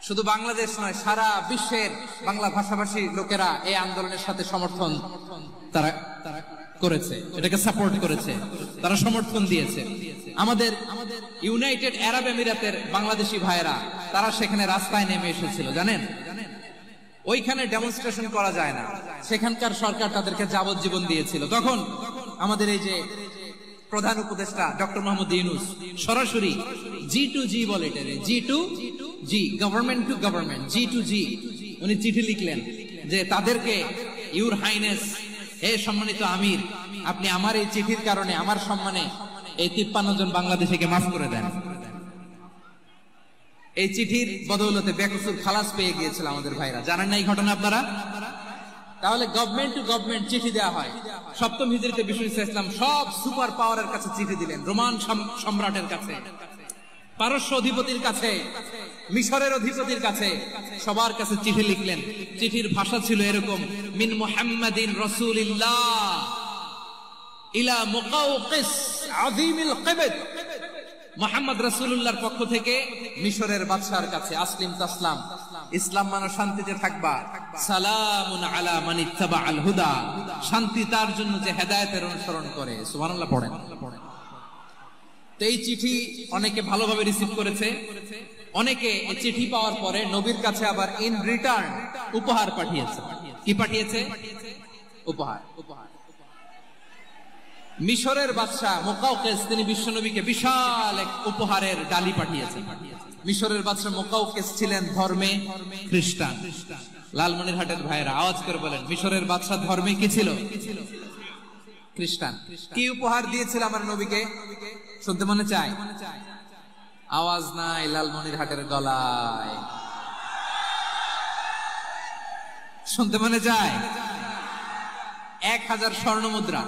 শুধু বাংলাদেশ নয়, সারা বিশ্বের বাংলা ভাষাভাষী লোকেরা এই আন্দোলনের সাথে সমর্থন তারা করেছে, এটাকে সাপোর্ট করেছে, তারা সমর্থন দিয়েছে। আমাদের ইউনাইটেড আরব আমিরাতের বাংলাদেশি ভাইয়েরা তারা সেখানে রাস্তায় নেমে এসেছিল, জানেন? ওইখানে ডেমনস্ট্রেশন করা যায় না, সেখানকার সরকার তাদেরকে যাবজ্জীবন দিয়েছিল। তখন আমাদের এই যে প্রধান উপদেষ্টা ডক্টর মোহাম্মদ ইউনূস সরাসরি G2G বলে, এটারে G2G, government to government, G2G, উনি চিঠি লিখলেন যে তাদেরকে, ইউর হাইনেস, হে সম্মানিত আমির, আপনি আমার এই চিঠির কারণে আমার সম্মানে এই 53 জন বাংলাদেশিকে মাফ করে দেন। এই চিঠির বদৌলতে বেকসুর খালাস পেয়ে গিয়েছিল আমাদের ভাইরা, জানেন না এই ঘটনা আপনারা? তাহলে গভর্নমেন্ট টু গভর্নমেন্ট চিঠি দেওয়া হয়। সপ্তম হিজরিতে বিষ্ণু ইসলাম সব সুপার পাওয়ারের কাছে চিঠি দিলেন, রোমান সম্রাটের কাছে, পারস্য অধিপতির কাছে, মিশরের অধিপতির কাছে, সবার কাছে চিঠি লিখলেন। চিঠির ভাষা ছিল এরকম: মিন মুহাম্মাদিন রাসূলিল্লাহ ইলা মুকাওকিস আযীমিল কিবত, মুহাম্মদ রাসূলুল্লাহর পক্ষ থেকে মিশরের বাদশার কাছে, আসলিম তাসলাম, ইসলাম মানো শান্তিতে থাকবা, সালামুন আলা মান ইত্তাবাআল হুদা, শান্তি তার জন্য যে হেদায়েতের অনুসরণ করে। সুবহানাল্লাহ পড়েন। তো এই চিঠি অনেকে ভালোভাবে রিসিভ করেছে, অনেকে এই চিঠি পাওয়ার পরে নবীর কাছে আবার ইন রিটার্ন উপহার পাঠিয়েছে। কি পাঠিয়েছে? উপহার। মিশরের বাদশা মুকাওকিস তিনি বিশ্বনবীকে বিশাল এক উপহারের ডালি পাঠিয়েছেন। মিশরের বাদশা মুকাওকিস ছিলেন ধর্মে খ্রিস্টান। লালমনিরহাটের ভাইয়েরা আওয়াজ করে বলেন, মিশরের বাদশা ধর্মে কি ছিল? খ্রিস্টান। কি উপহার দিয়েছিল আমার নবীকে? শুনতে মনে চায়? আওয়াজ নাই লালমনিরহাটের গলায়, শুনতে মনে চায়? 1000 স্বর্ণ মুদ্রা,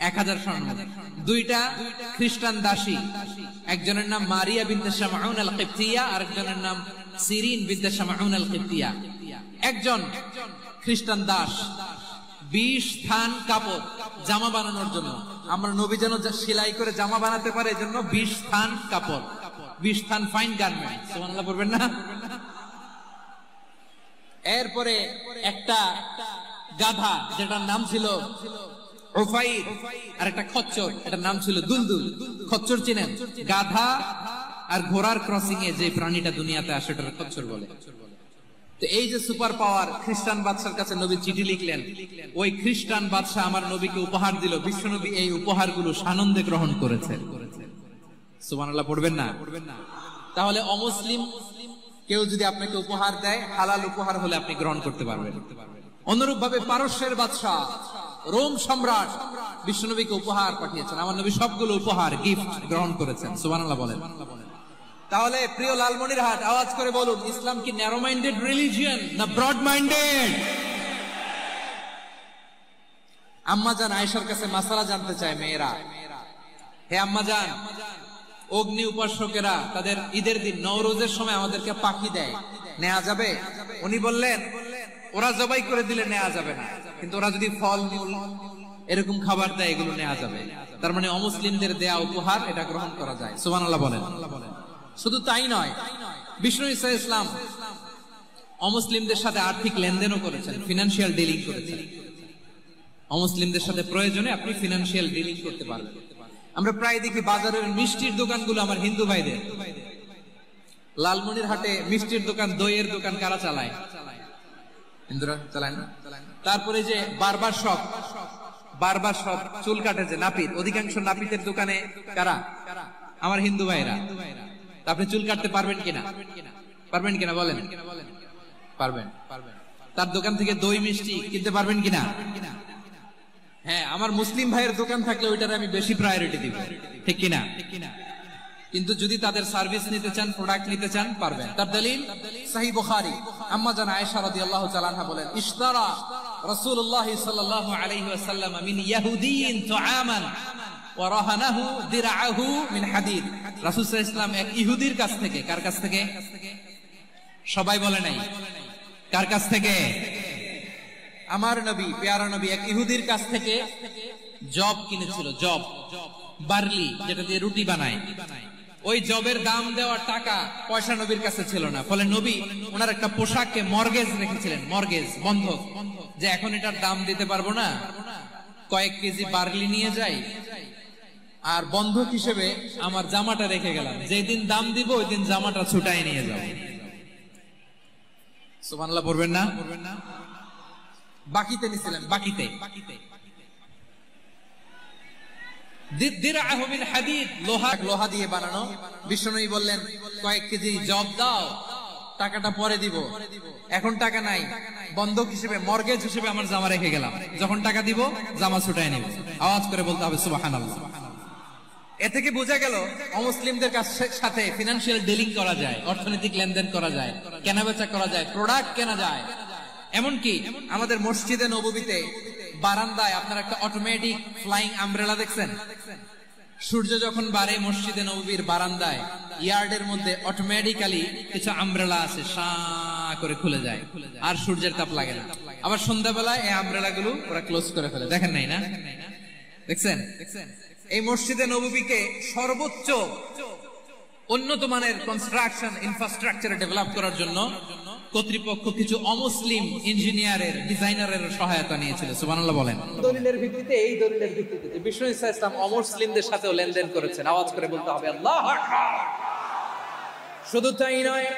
1000 স্বর্ণ মুদ্রা। দুইটা খ্রিস্টান দাসী, একজনের নাম মারিয়া বিনতে শামউন আল কিবতিয়া, আরেকজনের নাম সিরিন বিনতে শামউন আল কিবতিয়া। একজন খ্রিস্টান দাস 20 থান কাপড় জামা বানানোর জন্য, আমরা নবী যেন সেলাই করে জামা বানাতে পারে এজন্য 20 থান কাপড়, 20 থান ফাইন গার্মেন্ট। সুবহানাল্লাহ পড়বেন না? এরপরে একটা গাধা যেটার নাম ছিল উফাইর, আর একটা খচ্চর, এটার নাম ছিল দুলদুল। খচ্চর চিনেন? গাধা আর ঘোড়ার ক্রসিং এ যে প্রাণীটা দুনিয়াতে আসে ওটার খচ্চর বলে। তো এই যে সুপার পাওয়ার খ্রিস্টান বাদশার কাছে নবী চিঠি লিখলেন, ওই খ্রিস্টান বাদশা আমার নবীকে উপহার দিল। বিশ্বনবী এই উপহারগুলো সানন্দে গ্রহণ করেছেন। সুবহানাল্লাহ পড়বেন না? তাহলে অমুসলিম কেউ যদি আপনাকে উপহার দেয়, হালাল উপহার হলে আপনি গ্রহণ করতে পারবেন। অনুরূপ ভাবে পারস্যের বাদশা, রোম সম্রাট বিশ্বনবীকে উপহার পাঠিয়েছেন, আমার নবী সবগুলো উপহার গিফট গ্রহণ করেছেন। সুবহানাল্লাহ বলেন। তাহলে প্রিয় লালমনিরহাট আওয়াজ করে বলুন, ইসলাম কি ন্যারো মাইন্ডেড রিলিজিয়ন না ব্রড মাইন্ডেড? আম্মাজান আয়েশার কাছে মাসালা জানতে চায় মেয়েরা, হে আম্মাজান, অগ্নি উপাসকেরা তাদের ঈদের দিন নওরোজের সময় আমাদেরকে পাখি দেয়, নেওয়া যাবে? উনি বললেন, ওরা জবাই করে দিলে নেওয়া যাবে না, কিন্তু ওরা যদি ফল মূল এরকম খাবার দেয় এগুলো নেওয়া যাবে। তার মানে অমুসলিমদের দেয়া উপহার এটা গ্রহণ করা যায়। সুবহানাল্লাহ বলেন। শুধু তাই নয়, বিষ্ণু ঈসা ইসলাম অমুসলিমদের সাথে আর্থিক লেনদেনও করেছেন, ফিনান্সিয়াল ডিলিং করেছেন। অমুসলিমদের সাথে প্রয়োজনে আপনি ফিনান্সিয়াল ডিলিং করতে পারবেন। আমরা প্রায় দেখি বাজারের মিষ্টির দোকানগুলো আমার হিন্দু ভাইদের। লালমনিরহাটে মিষ্টির দোকান, দইয়ের দোকান কারা চালায়? হিন্দুরা চালায় না? তারপরে যে বারবার শপ, চুল কাটে যে নাপিত, অধিকাংশ নাপিতের দোকানে কারা? আমার হিন্দু ভাইরা। আপনি চুল কাটতে পারবেন কিনা? পারবেন কিনা বলেন? পারবেন। তার দোকান থেকে দই মিষ্টি কিনতে পারবেন কিনা? হ্যাঁ, আমার মুসলিম ভাইয়ের দোকান থাকলে ওইটার আমি বেশি প্রায়োরিটি দিব, ঠিক কিনা? কিন্তু যদি তাদের সার্ভিস নিতে চান, প্রোডাক্ট নিতে চান, পারবেন। তার দলিল সহিহ বুখারী, আম্মা জান আয়েশা রাদিয়াল্লাহু তাআলা আনহা বলেন, ইশতারা রাসূলুল্লাহ সাল্লাল্লাহু আলাইহি ওয়াসাল্লাম মিন ইয়াহুদিয়িন তুআমান ওয়া রাহানাহু দিরআহু মিন হাদিদ। রাসূল সাল্লাল্লাহু আলাইহি ওয়াসাল্লাম এক ইহুদির কাছ থেকে, কার কাছ থেকে? সবাই বলে নাই কার কাছ থেকে? আমার নবী, পেয়ারা নবী এক ইহুদির কাছ থেকে জব কিনেছিল। জব, বার্লি, যেটা দিয়ে রুটি বানায়, ওই জবের দাম দেওয়ার টাকা পয়সা নবীর কাছে ছিল না, ফলে নবী ওনার একটা পোশাককে মর্গেজ রেখেছিলেন, মর্গেজ, বন্ধক, যে এখন এটার দাম দিতে পারবো না, কয়েক কেজি বার্লি নিয়ে যাই আর বন্ধক হিসেবে আমার জামাটা রেখে গেলাম, যেদিন দাম দিব ওই দিন জামাটা ছুটাই নিয়ে যাব। সুবহানাল্লাহ পড়বেন না? বাকিতে নিছিলেন, বাকিতে। লোহা দিয়ে বানানো। বিষ্ণুই বললেন কয়েক কেজি জব দাও, টাকাটা পরে দিব, এখন টাকা নাই, বন্ধক হিসেবে, মর্গেজ হিসেবে আমার জামা রেখে গেলাম, যখন টাকা দিব জামা ছুটাই নিব। আওয়াজ করে বলতে হবে সুবহানাল্লাহ। এ থেকে বোঝা গেল অমুসলিমদের সাথে ফিনান্সিয়াল ডিলিং করা যায়, অর্থনৈতিক লেনদেন করা যায়, কেনাবেচা করা যায়, প্রোডাক্ট কেনা যায়। এমনকি আমাদের মসজিদে নববীতে বারান্দায় আপনারা একটা অটোমেটিক ফ্লাইং আমব্রেলা দেখছেন? সূর্য যখন বাড়ে মসজিদে নববীর বারান্দায় ইয়ার্ডের মধ্যে অটোমেটিক্যালি কিছু আমব্রেলা আছে, সা করে খুলে যায়, আর সূর্যের তাপ লাগে না। আবার সন্ধ্যাবেলায় এই আমব্রেলা গুলো ওরা ক্লোজ করে ফেলে। দেখেন নাই না? দেখছেন? এই মসজিদে নববীকে সর্বোচ্চ উন্নত মানের কনস্ট্রাকশন ইনফ্রাস্ট্রাকচার ডেভেলপ করার জন্য কর্তৃপক্ষ কিছু অমুসলিম ইঞ্জিনিয়ারের, ডিজাইনারের সহায়তা নিয়েছিল। সুবহানাল্লাহ বলেন। দলিলের ভিত্তিতে, এই দলিলের ভিত্তিতে যে বিষ্ণু ঈসা ইসলাম অমুসলিমদের সাথেও লেনদেন করেছেন, আওয়াজ করে বলতে হবে আল্লাহু আকবার। শুধু তাই নয়,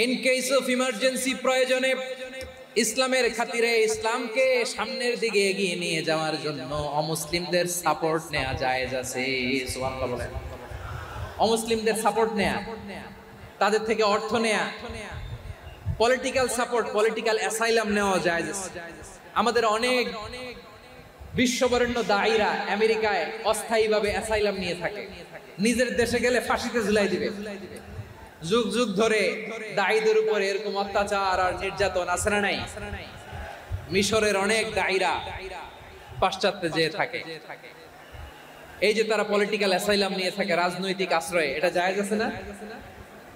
ইন কেস অফ ইমার্জেন্সি, প্রয়োজনে ইসলামের খাতিরে, ইসলামকে সামনের দিকে এগিয়ে নিয়ে যাওয়ার জন্য অমুসলিমদের সাপোর্ট নেওয়া জায়েজ আছে। সুবহানাল্লাহ বলেন। অমুসলিমদের সাপোর্ট নেয়া, তাদের থেকে অর্থ নেয়া, পলিটিক্যাল সাপোর্ট, পলিটিক্যাল অ্যাসাইলাম নেওয়া জায়েজ আছে। আমাদের অনেক বিশ্ববরেণ্য দায়ীরা আমেরিকায় অস্থায়ীভাবে অ্যাসাইলাম নিয়ে থাকে, নিজের দেশে গেলে ফাঁসিতে ঝুলাই দিবে। যুগ যুগ ধরে দায়ীদের উপর এরকম অত্যাচার আর নির্যাতন আছে না নাই? মিশরের অনেক দায়ীরা পাশ্চাত্যে যেয়ে থাকে, এই যে তারা পলিটিক্যাল অ্যাসাইলাম নিয়ে থাকে, রাজনৈতিক আশ্রয়, এটা জায়েজ আছে না?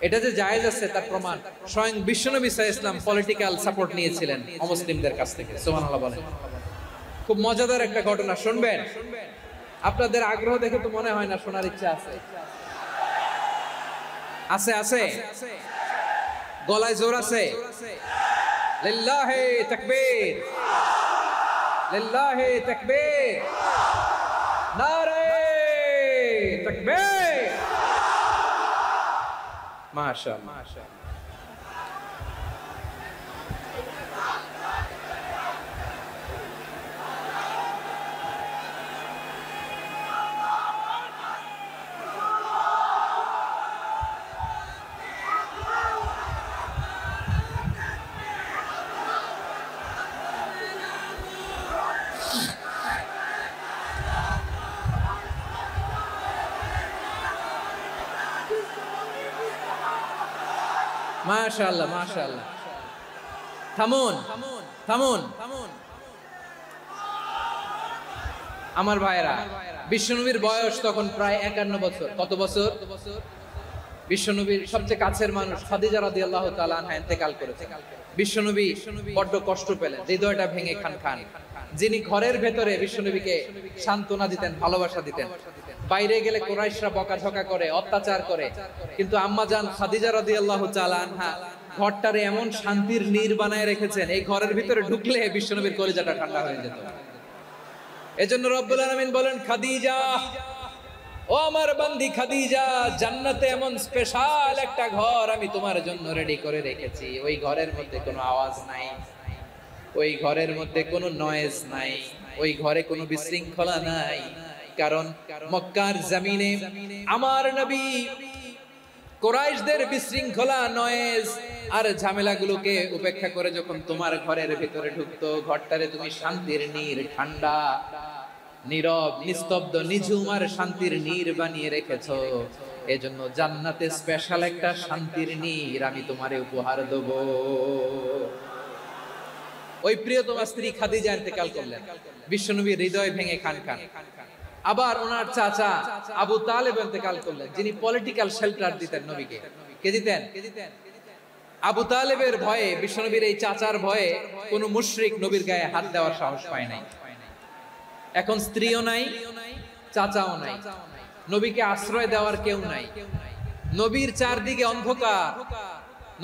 এটা যে জায়েজ আছে তার প্রমাণ স্বয়ং বিশ্বনবী সাল্লাল্লাহু আলাইহি ওয়াসাল্লাম পলিটিক্যাল সাপোর্ট নিয়েছিলেন অমুসলিমদের কাছ থেকে। সুবহানাল্লাহ বলেন। খুব মজাদার একটা ঘটনা শুনবেন, আপনাদের আগ্রহ দেখে তো মনে হয় না শোনার ইচ্ছা আছে। আছে আছে, গলায় জোর আছে। লিল্লাহি তাকবীর, লিল্লাহি তাকবীর, নারে তাকবীর। মাশাআল্লাহ। মাশাআল্লাহ, মাশাআল্লাহ। থামুন, থামুন। আমার ভাইরা, বিশ্বনবীর বয়স তখন প্রায় 51 বছর। কত বছর? বিশ্বনবীর সবচেয়ে কাছের মানুষ খাদিজা রাদিয়াল্লাহু তাআলা আনহা ইন্তেকাল করেছেন। বিশ্বনবী বড্ড কষ্ট পেলেন, হৃদয়টা ভেঙে খান। যিনি ঘরের ভেতরে বিশ্বনবীকে সান্ত্বনা দিতেন, ভালোবাসা দিতেন, বাইরে গেলে কুরাইশরা বকাঝকা করে, অত্যাচার করে, কিন্তু আম্মা জান খাদিজা রাদিয়াল্লাহু তাআলা আনহা ঘরটারে এমন শান্তির নীড় বানায় রেখেছেন, এই ঘরের ভিতরে ঢুকলে বিশ্বনবীর কলিজাটা ঠান্ডা হয়ে যেত। এজন্য রব্বুল আলামিন বলেন, খাদিজা, ও আমার বান্দি খাদিজা, জান্নাতে এমন স্পেশাল একটা ঘর আমি তোমার জন্য রেডি করে রেখেছি। ওই ঘরের মধ্যে কোনো আওয়াজ নাই, ওই ঘরের মধ্যে কোনো নয়েজ নাই, ওই ঘরে কোনো বিশৃঙ্খলা নাই। কারণ মক্কার জমিনে আমার নবী কুরাইশদের বিশৃঙ্খলা, নয়েজ আর ঝামেলাগুলোকে উপেক্ষা করে যখন তোমার ঘরের ভিতরে ঢুকতো, ঘরটারে তুমি শান্তির নীড়, ঠান্ডা, নীরব, নিস্তব্ধ, নিঝুম আর শান্তির নীড় বানিয়ে রেখেছো। এজন্য জান্নাতে স্পেশাল একটা শান্তির নীড় আমি তোমারে উপহার দেব। ওই প্রিয়তমা স্ত্রী খাদিজা ইন্তেকাল করলেন, বিশ্বনবীর হৃদয় ভেঙে খান। আবার ওনার চাচা আবু তালেব ইন্তেকাল করলেন, যিনি পলিটিক্যাল শেল্টার দিতেন নবীকে। কে দিতেন? আবু তালেবের ভয়ে, বিশ্বনবীর এই চাচার ভয়ে কোন মুশরিক নবীর গায়ে হাত দেওয়ার সাহস পায় নাই। এখন স্ত্রীও নাই, চাচাও নাই,
নবীকে আশ্রয় দেওয়ার কেউ নাই, নবীর চারদিকে অন্ধকার।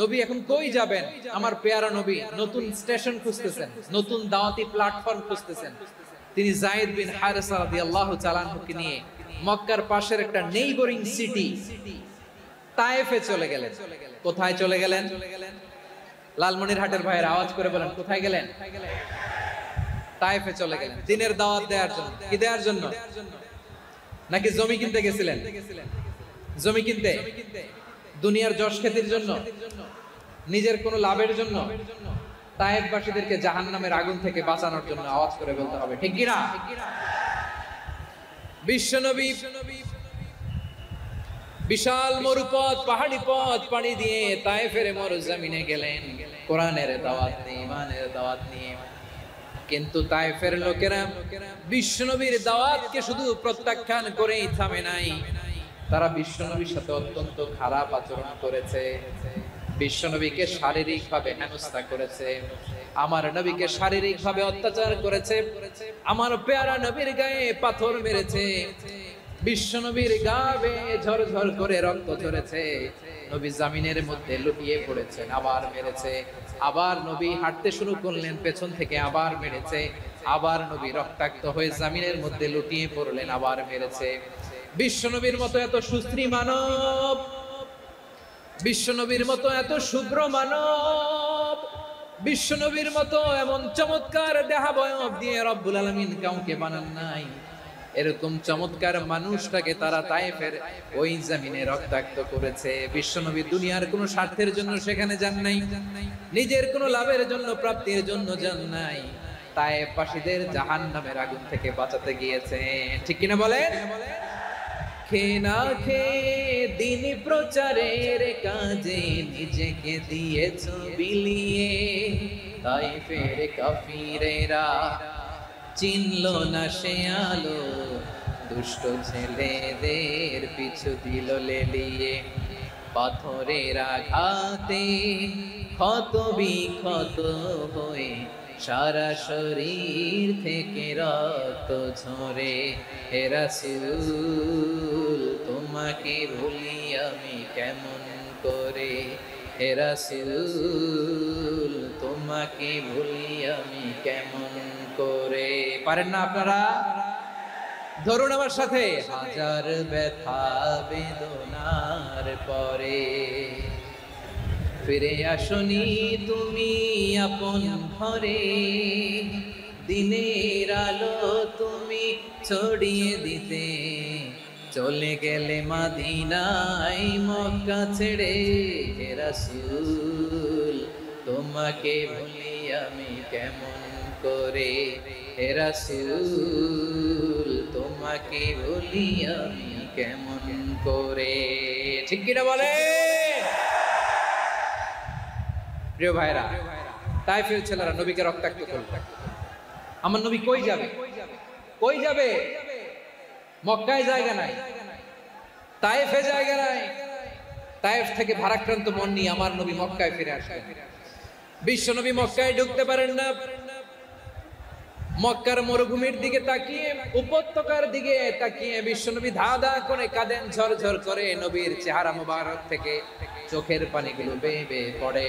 নবী এখন কই যাবেন? আমার পেয়ারা নবী নতুন স্টেশন খুঁজতেছেন, নতুন দাওয়াতি প্ল্যাটফর্ম খুঁজতেছেন। তিনি যায়েদ বিন হারেসা রাদিয়াল্লাহু তাআলা আনহুকে নিয়ে মক্কার পাশের একটা নেইবরিং সিটি তায়েফে চলে গেলেন। কোথায় চলে গেলেন? লালমনিরহাটের ভাইয়ের আওয়াজ করে বলেন, কোথায় গেলেন? তায়েফে চলে গেলেন দিনের দাওয়াত দেওয়ার জন্য। কি দেওয়ার জন্য? নাকি জমি কিনতে গেছিলেন? জমি কিনতে, দুনিয়ার যশ খ্যাতির জন্য, নিজের কোনো লাভের জন্য? তায়েফবাসীদেরকে জাহান্নামের আগুন থেকে বাঁচানোর জন্য। আওয়াজ করে বলতে হবে ঠিক কি না? বিশ্বনবী বিশাল মরুপথ, পাহাড়ি পথ পাড়ি দিয়ে তায়েফের মরুজমিনে গেলেন কোরআনের দাওয়াত নিয়ে, ইমানের দাওয়াত নিয়ে। কিন্তু তায়েফের লোকেরা বিশ্বনবীর দাওয়াতকে শুধু প্রত্যাখ্যান করেই থামে নাই, তারা বিশ্বনবীর সাথে অত্যন্ত খারাপ আচরণ করেছে। বিশ্বনবীকে শারীরিকভাবে হেনস্থা করেছে, আমার নবীকে শারীরিকভাবে অত্যাচার করেছে, আমার পেয়ারা নবীর গায়ে পাথর মেরেছে, বিশ্বনবীর গা বেয়ে ঝরঝর করে রক্ত ঝরেছে, নবী জামিনের মধ্যে লুটিয়ে পড়েছেন, আবার মেরেছে, আবার নবী হাঁটতে শুরু করলেন, পেছন থেকে আবার মেরেছে, আবার নবী রক্তাক্ত হয়ে জামিনের মধ্যে লুটিয়ে পড়লেন, আবার মেরেছে। বিশ্বনবীর মতো এত সুস্ত্রী মানব, বিশ্বনবীর মতো এত শুভ্র মানব, বিশ্বনবীর মতো এমন চমৎকার দেহাবয়ব দিয়ে রব্বুল আলামিন কাউকে বানান নাই। এরকম চমৎকার মানুষটাকে তারা তায়েফের ওই জমিনে রক্তাক্ত করেছে। বিশ্বনবী দুনিয়ার কোনো স্বার্থের জন্য সেখানে যান নাই, নিজের কোনো লাভের জন্য, প্রাপ্তির জন্য যান নাই, তায়েফবাসীদের জাহান্নামের আগুন থেকে বাঁচাতে গিয়েছে। ঠিক কিনা বলেন? খেয়ে না খেয়ে দিন প্রচারের কাজে নিজেকে দিয়েছ বিলিয়ে, তায়েফের কাফিরেরা চিনল না সে আলো, দুষ্ট ছেলেদের পিছু দিল লেলিয়ে, পাথরের আঘাতে ক্ষত বিক্ষত হয়ে সারা শরীর থেকে রক্ত ঝরে। হে রাসূল তোমাকে ভুলি আমি কেমন করে, হে রাসূল তোমাকে ভুলি আমি কেমন করে। পারেন না আপনারা? ধরুন আমার সাথে। হাজার ব্যথা বেদনার পরে ফিরে আসনি তুমি আপন ঘরে, দিনের আলো তুমি ছড়িয়ে দিতে, চলে গেলে মদিনায় মক্কা ছেড়ে। হে রাসূল তোমাকে ভুলি আমি কেমন করে, হে রাসূল তোমাকে ভুলি আমি কেমন করে। ঠিক কিনা বলে? প্রিয় ভাইরা, তায়েফের ছেলেরা নবীকে রক্তাক্ত করল। আমার নবী কই যাবে? কই যাবে? মক্কায় জায়গা নাই, তায়েফে জায়গা নাই। তায়েফ থেকে ভারাক্রান্ত মন নিয়ে আমার নবী মক্কায় ফিরে আসলেন। বিশ্ব নবী মক্কায় ঢুকতে পারেন না। মক্কার মরুভূমির দিকে তাকিয়ে, উপত্যকার দিকে তাকিয়ে বিশ্বনবী ধা ধা করে কাঁদেন, ঝরঝর করে। নবীর চেহারা মোবারক থেকে চোখের পানিগুলো বেয়ে বেয়ে পড়ে।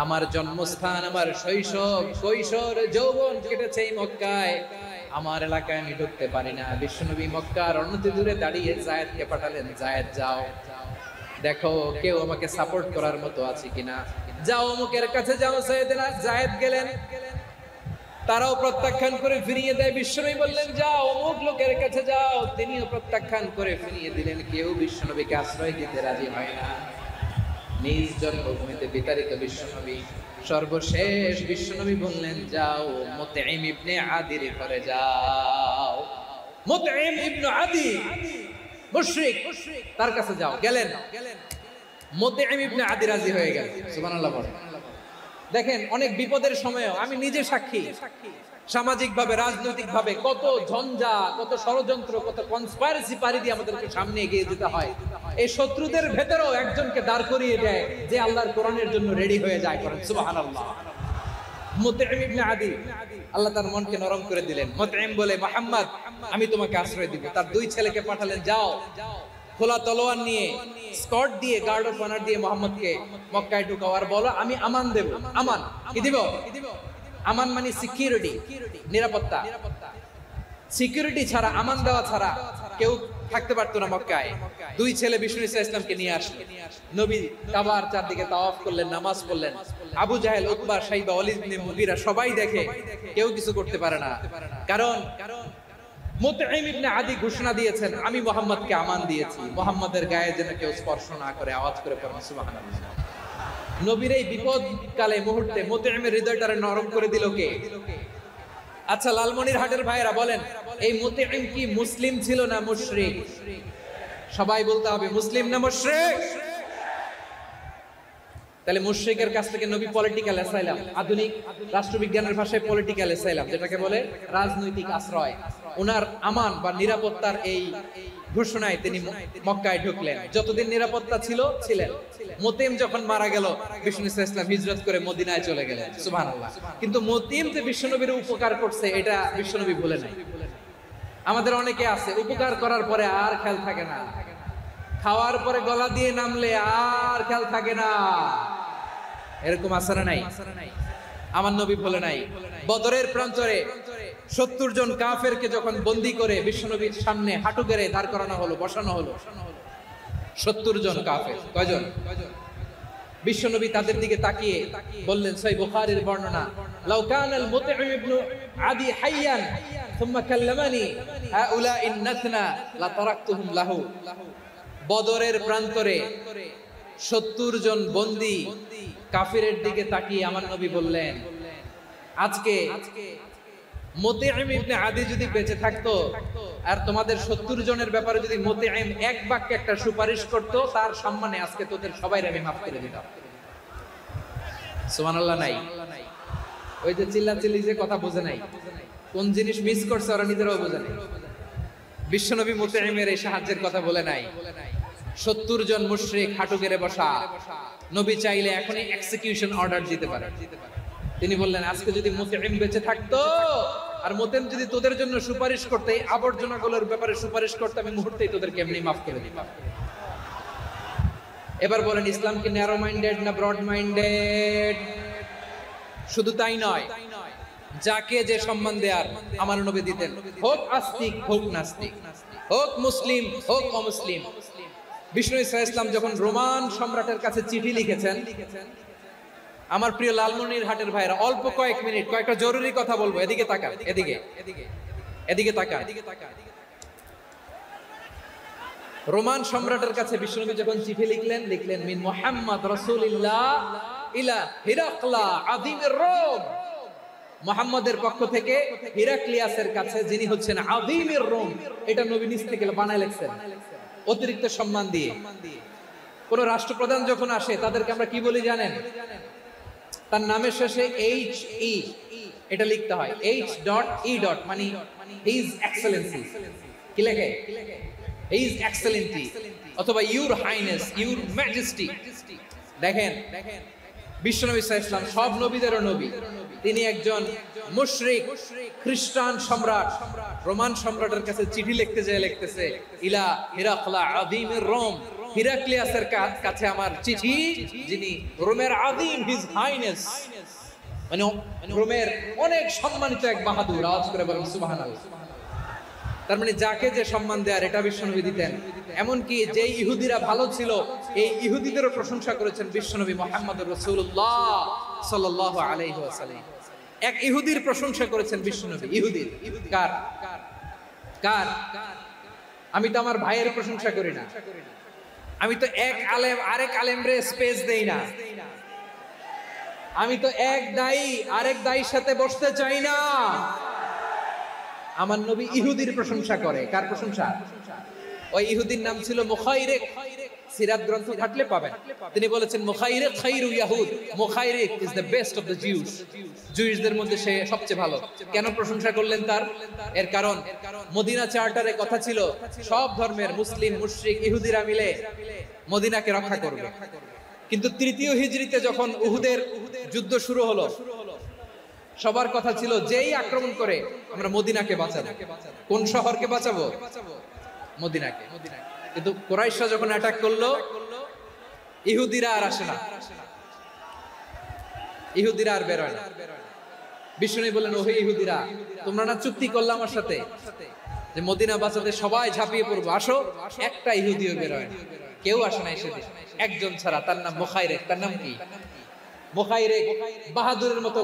আমার জন্মস্থান, আমার শৈশব, কৈশোর, যৌবন কেটেছে এই মক্কায়, আমার এলাকায় আমি ঢুকতে পারি না। বিশ্বনবী মক্কার অনতি দূরে দাঁড়িয়ে যায়েদকে পাঠালেন, যায়েদ যাও, দেখো কেউ আমাকে সাপোর্ট করার মতো আছে কিনা, যাও অমুকের কাছে যাও। যায়েদ গেলেন, তারাও প্রত্যাখ্যান করে ফিরিয়ে দেয়। বিশ্বনবী বললেন যাও অমুক লোকের কাছে যাও, তিনিও প্রত্যাখ্যান করে ফিরিয়ে দিলেন। কেউ বিশ্বনবীকে আশ্রয় দিতে রাজি হয় না। নিজ জন্মভূমিতে বিতাড়িত বিশ্বনবী, সর্বশেষ বিশ্বনবী বললেন যাও মুতঈম ইবনে আদির ঘরে যাও। মুতঈম ইবনে আদি মুশরিক, তার কাছে যাও। গেলেন, মুতঈম ইবনে আদি রাজি হয়ে গেল। সুবহানাল্লাহ বলেন। দেখেন অনেক বিপদের সময়ও আমি নিজে সাক্ষী, সামাজিক ভাবে, রাজনৈতিক ভাবে কত ঝঞ্ঝা, কত ষড়যন্ত্র, কত কনস্পাইরেসি পারি দিয়ে আমাদেরকে সামনে এগিয়ে যেতে হয়। এই শত্রুদের ভেতরেও একজনকে দাঁড় করিয়ে দেয় যে আল্লাহর কোরআনের জন্য রেডি হয়ে যায়। করেন সুবহানাল্লাহ। মুতঈম ইবনে আদি আল্লাহ তার মনকে নরম করে দিলেন। মুতঈম বলে, মুহাম্মদ আমি তোমাকে আশ্রয় দিব। তার দুই ছেলেকে পাঠালেন, যাও খোলা তলোয়ার নিয়ে স্কট দিয়ে গার্ড অফ অনার দিয়ে মুহাম্মদকে মক্কায় ঢুকাও আর বলো আমি আমান দেব। আমান কি দিব? আমান মানে সিকিউরিটি, নিরাপত্তা। সিকিউরিটি ছাড়া, আমান দেওয়া ছাড়া কেউ থাকতে পারতো না মক্কায়। দুই ছেলে বিষ্ণু ইসা ইসলামকে নিয়ে আসলেন। নবী কাবার চারদিকে তাওয়াফ করলেন, নামাজ পড়লেন। আবু জাহেল, উতবা, শাইবা, ওয়ালিদ ইবনে মুগীরা সবাই দেখে, কেউ কিছু করতে পারে না। কারণ মুতঈম ইবনে আদি ঘোষণা দিয়েছেন, আমি মুহাম্মদকে আমান দিয়েছি, মুহাম্মদের গায়ে যেন কেউ স্পর্শ না করে। আওয়াজ করে পড়ুন সুবহানাল্লাহ। নবীর এই বিপদকালে মুহূর্তে মুতঈমের হৃদয়টারে নরম করে দিল কে? আচ্ছা লালমনিরহাটের ভাইরা বলেন, এই মুতঈম কি মুসলিম ছিল না মুশরিক? সবাই বলতে হবে মুসলিম না মুশরিক? তাহলে মুশরিকের কাছ থেকে নবী পলিটিক্যাল অ্যাসাইলাম, আধুনিক রাষ্ট্রবিজ্ঞানের ভাষায় পলিটিক্যাল অ্যাসাইলাম যেটাকে বলে, রাজনৈতিক আশ্রয়, ওনার আমান বা নিরাপত্তার এই ঘোষণায় তিনি মক্কায় ঢুকলেন। যতদিন নিরাপত্তা ছিল ছিলেন। মুতঈম যখন মারা গেল, বিষ্ণু ইসলাম হিজরত করে মদিনায় চলে গেলেন। সুবহানাল্লাহ। কিন্তু মুতঈম যে বিশ্বনবীর উপকার করছে এটা বিশ্বনবী ভুলে নাই। আমাদের অনেকে আছে উপকার করার পরে আর খেয়াল থাকে না, খাওয়ার পরে গলা দিয়ে নামলে আর খেয়াল থাকে না। এরকম আছে না নাই? আমার নবী ভুলে নাই। বদরের প্রান্তরে 70 জন কাফেরকে যখন বন্দী করে বিশ্বনবীর সামনে হাঁটু গেড়ে দাঁড় করানো হলো, বসানো হলো, 70 জন কাফের। কয়জন? বিশ্বনবী তাদের দিকে তাকিয়ে বললেন, সহিহ বুখারীর বর্ণনা, লাউ কানাল মুতঈম ইবনে আদি হাইয়ান সুম্মা কাল্লামানি হাউলাঈ নাতনা লা তারাকতুহুম লাহু। বদরের প্রান্তরে 70 জন বন্দী কাফিরের দিকে তাকিয়ে আমার নবী বললেন, আজকে মুতঈম ইবনে আদি যদি বেঁচে থাকতো আর তোমাদের 70 জনের ব্যাপারে যদি মুতঈম এক বাক্যে একটা সুপারিশ করত, তার সম্মানে আজকে তোদের সবাইকে আমি মাফ করে দিতাম। সুবহানাল্লাহ। নাই ওই যে চিল্লাচিল্লি যে কথা বোঝে নাই, কোন জিনিস মিস করছে ওরা নিজেরাও বোঝে নাই। বিশ্বনবী মুতঈমের এই সাহায্যের কথা বলে নাই। 70 জন মুশরিক হাঁটু গেড়ে বসা, নবী চাইলে এখনই এক্সিকিউশন অর্ডার দিতে পারে। তিনি বললেন, আজকে যদি মুতঈম বেঁচে থাকতো আর মুতঈম যদি তোদের জন্য সুপারিশ করতে, আবর্জনাগুলোর ব্যাপারে সুপারিশ করতে, আমি মুহূর্তেই তোদেরকে এমনি মাফ করে দিতাম। এবার বলেন, ইসলাম কি ন্যারো মাইন্ডেড না ব্রড মাইন্ডেড? শুধু তাই নয়, যাকে যে সম্মান দেয়ার আমার নবী দিতেন, হোক আস্তিক হোক নাস্তিক, হোক মুসলিম হোক অমুসলিম। বিষ্ণু ইসলাম যখন রোমান সম্রাটের কাছে চিঠি লিখেছেন, আমার প্রিয় লালমনিরহাটের ভাইরা, অল্প কয়েক মিনিট কয়েকটা জরুরি কথা বলবো। এদিকে তাকান, এদিকে তাকান। রোমান সম্রাটের কাছে বিশ্বনবী যখন চিঠি লিখলেন মিন মুহাম্মদ রাসূলুল্লাহ ইলা হিরাকলা আযীমির রোম। মুহাম্মদের পক্ষ থেকে হিরাক্লিয়াসের কাছে, যিনি হচ্ছেন আযীমির রোম। এটা নবী নিজ থেকে বানায় লিখছেন, অতিরিক্ত সম্মান দিয়ে। কোন রাষ্ট্রপ্রধান যখন আসে তাদেরকে আমরা কি বলি জানেন? তার নামের শেষে HE এটা লিখতে হয়, H.E. মানে হিজ এক্সেলেন্সি। কি লেখে? হিজ এক্সেলেন্সি অথবা ইউর হাইনেস, ইউর ম্যাজেস্টি। দেখেন, বিশ্বনবী সাল্লাল্লাহু আলাইহি ওয়াসাল্লাম সব নবীদেরও নবী। তিনি একজন মুশরিক খ্রিস্টান সম্রাট, রোমান সম্রাটের কাছে চিঠি লিখতে যায়, লিখতেছে ইলা হিরাকলা আযীমির রোম। হিরাক্লিয়াসের কাছে আমার চিঠি, যিনি রোমের আযীম, হিজ হাইনেস, মানে রোমের অনেক সম্মানিত এক বাহাদুর। আওয়াজ করে বলেন সুবহানাল্লাহ। তার মানে যাকে যে সম্মান দেয়ার এটা বিশ্বনবী দিতেন। এমনকি যে ইহুদিরা ভালো ছিল, এই ইহুদিদেরও প্রশংসা করেছেন বিশ্বনবী মুহাম্মদুর রাসূলুল্লাহ সাল্লাল্লাহু আলাইহি ওয়াসাল্লাম। এক ইহুদির প্রশংসা করেছেন বিশ্বনবী। ইহুদির কার? কার? আমি তো আমার ভাইয়ের প্রশংসা করি না, আমি তো এক আলেম আরেক আলেমরে স্পেস দেই না, আমি তো এক দায়ী আরেক দায়ীর সাথে বসতে চাই না। আমার নবী ইহুদির প্রশংসা করে। কার প্রশংসা? ওই ইহুদির নাম ছিল মুখাইরিক। সিরাত গ্রন্থ ঘাটলে পাবেন। তিনি বলেছেন মুখাইরিক খায়রু ইয়াহুদ, Mukhairiq is the best of the Jews. জুইসদের মধ্যে সে সবচেয়ে ভালো। কেন প্রশংসা করলেন তার? এর কারণ মদিনা চার্টারে কথা ছিল সব ধর্মের মুসলিম, মুশরিক, ইহুদিরা মিলে মদিনাকে রক্ষা করবে। কিন্তু তৃতীয় হিজরিতে যখন উহুদের যুদ্ধ শুরু হলো, সবার কথা ছিল যেই আক্রমণ করে আমরা মদিনাকে বাঁচাবো। কোন শহরকে বাঁচাবো? মদিনাকে। কিন্তু কুরাইশরা যখন অ্যাটাক করলো, ইহুদিরা আর আসে না, ইহুদিরা আর বেরোয় না। বিষ্ণু বললেন, ওহে ইহুদিরা, তোমরা না চুক্তি করলে আমার সাথে যে মদিনা বাঁচাতে সবাই ঝাঁপিয়ে পড়বো, আসো। একটা ইহুদিও বেরোয় না, কেউ আসে না সেদিন, একজন ছাড়া। তার নাম মুখাইরেক। তার নাম কি? মুখাইরেক বাহাদুরের মতো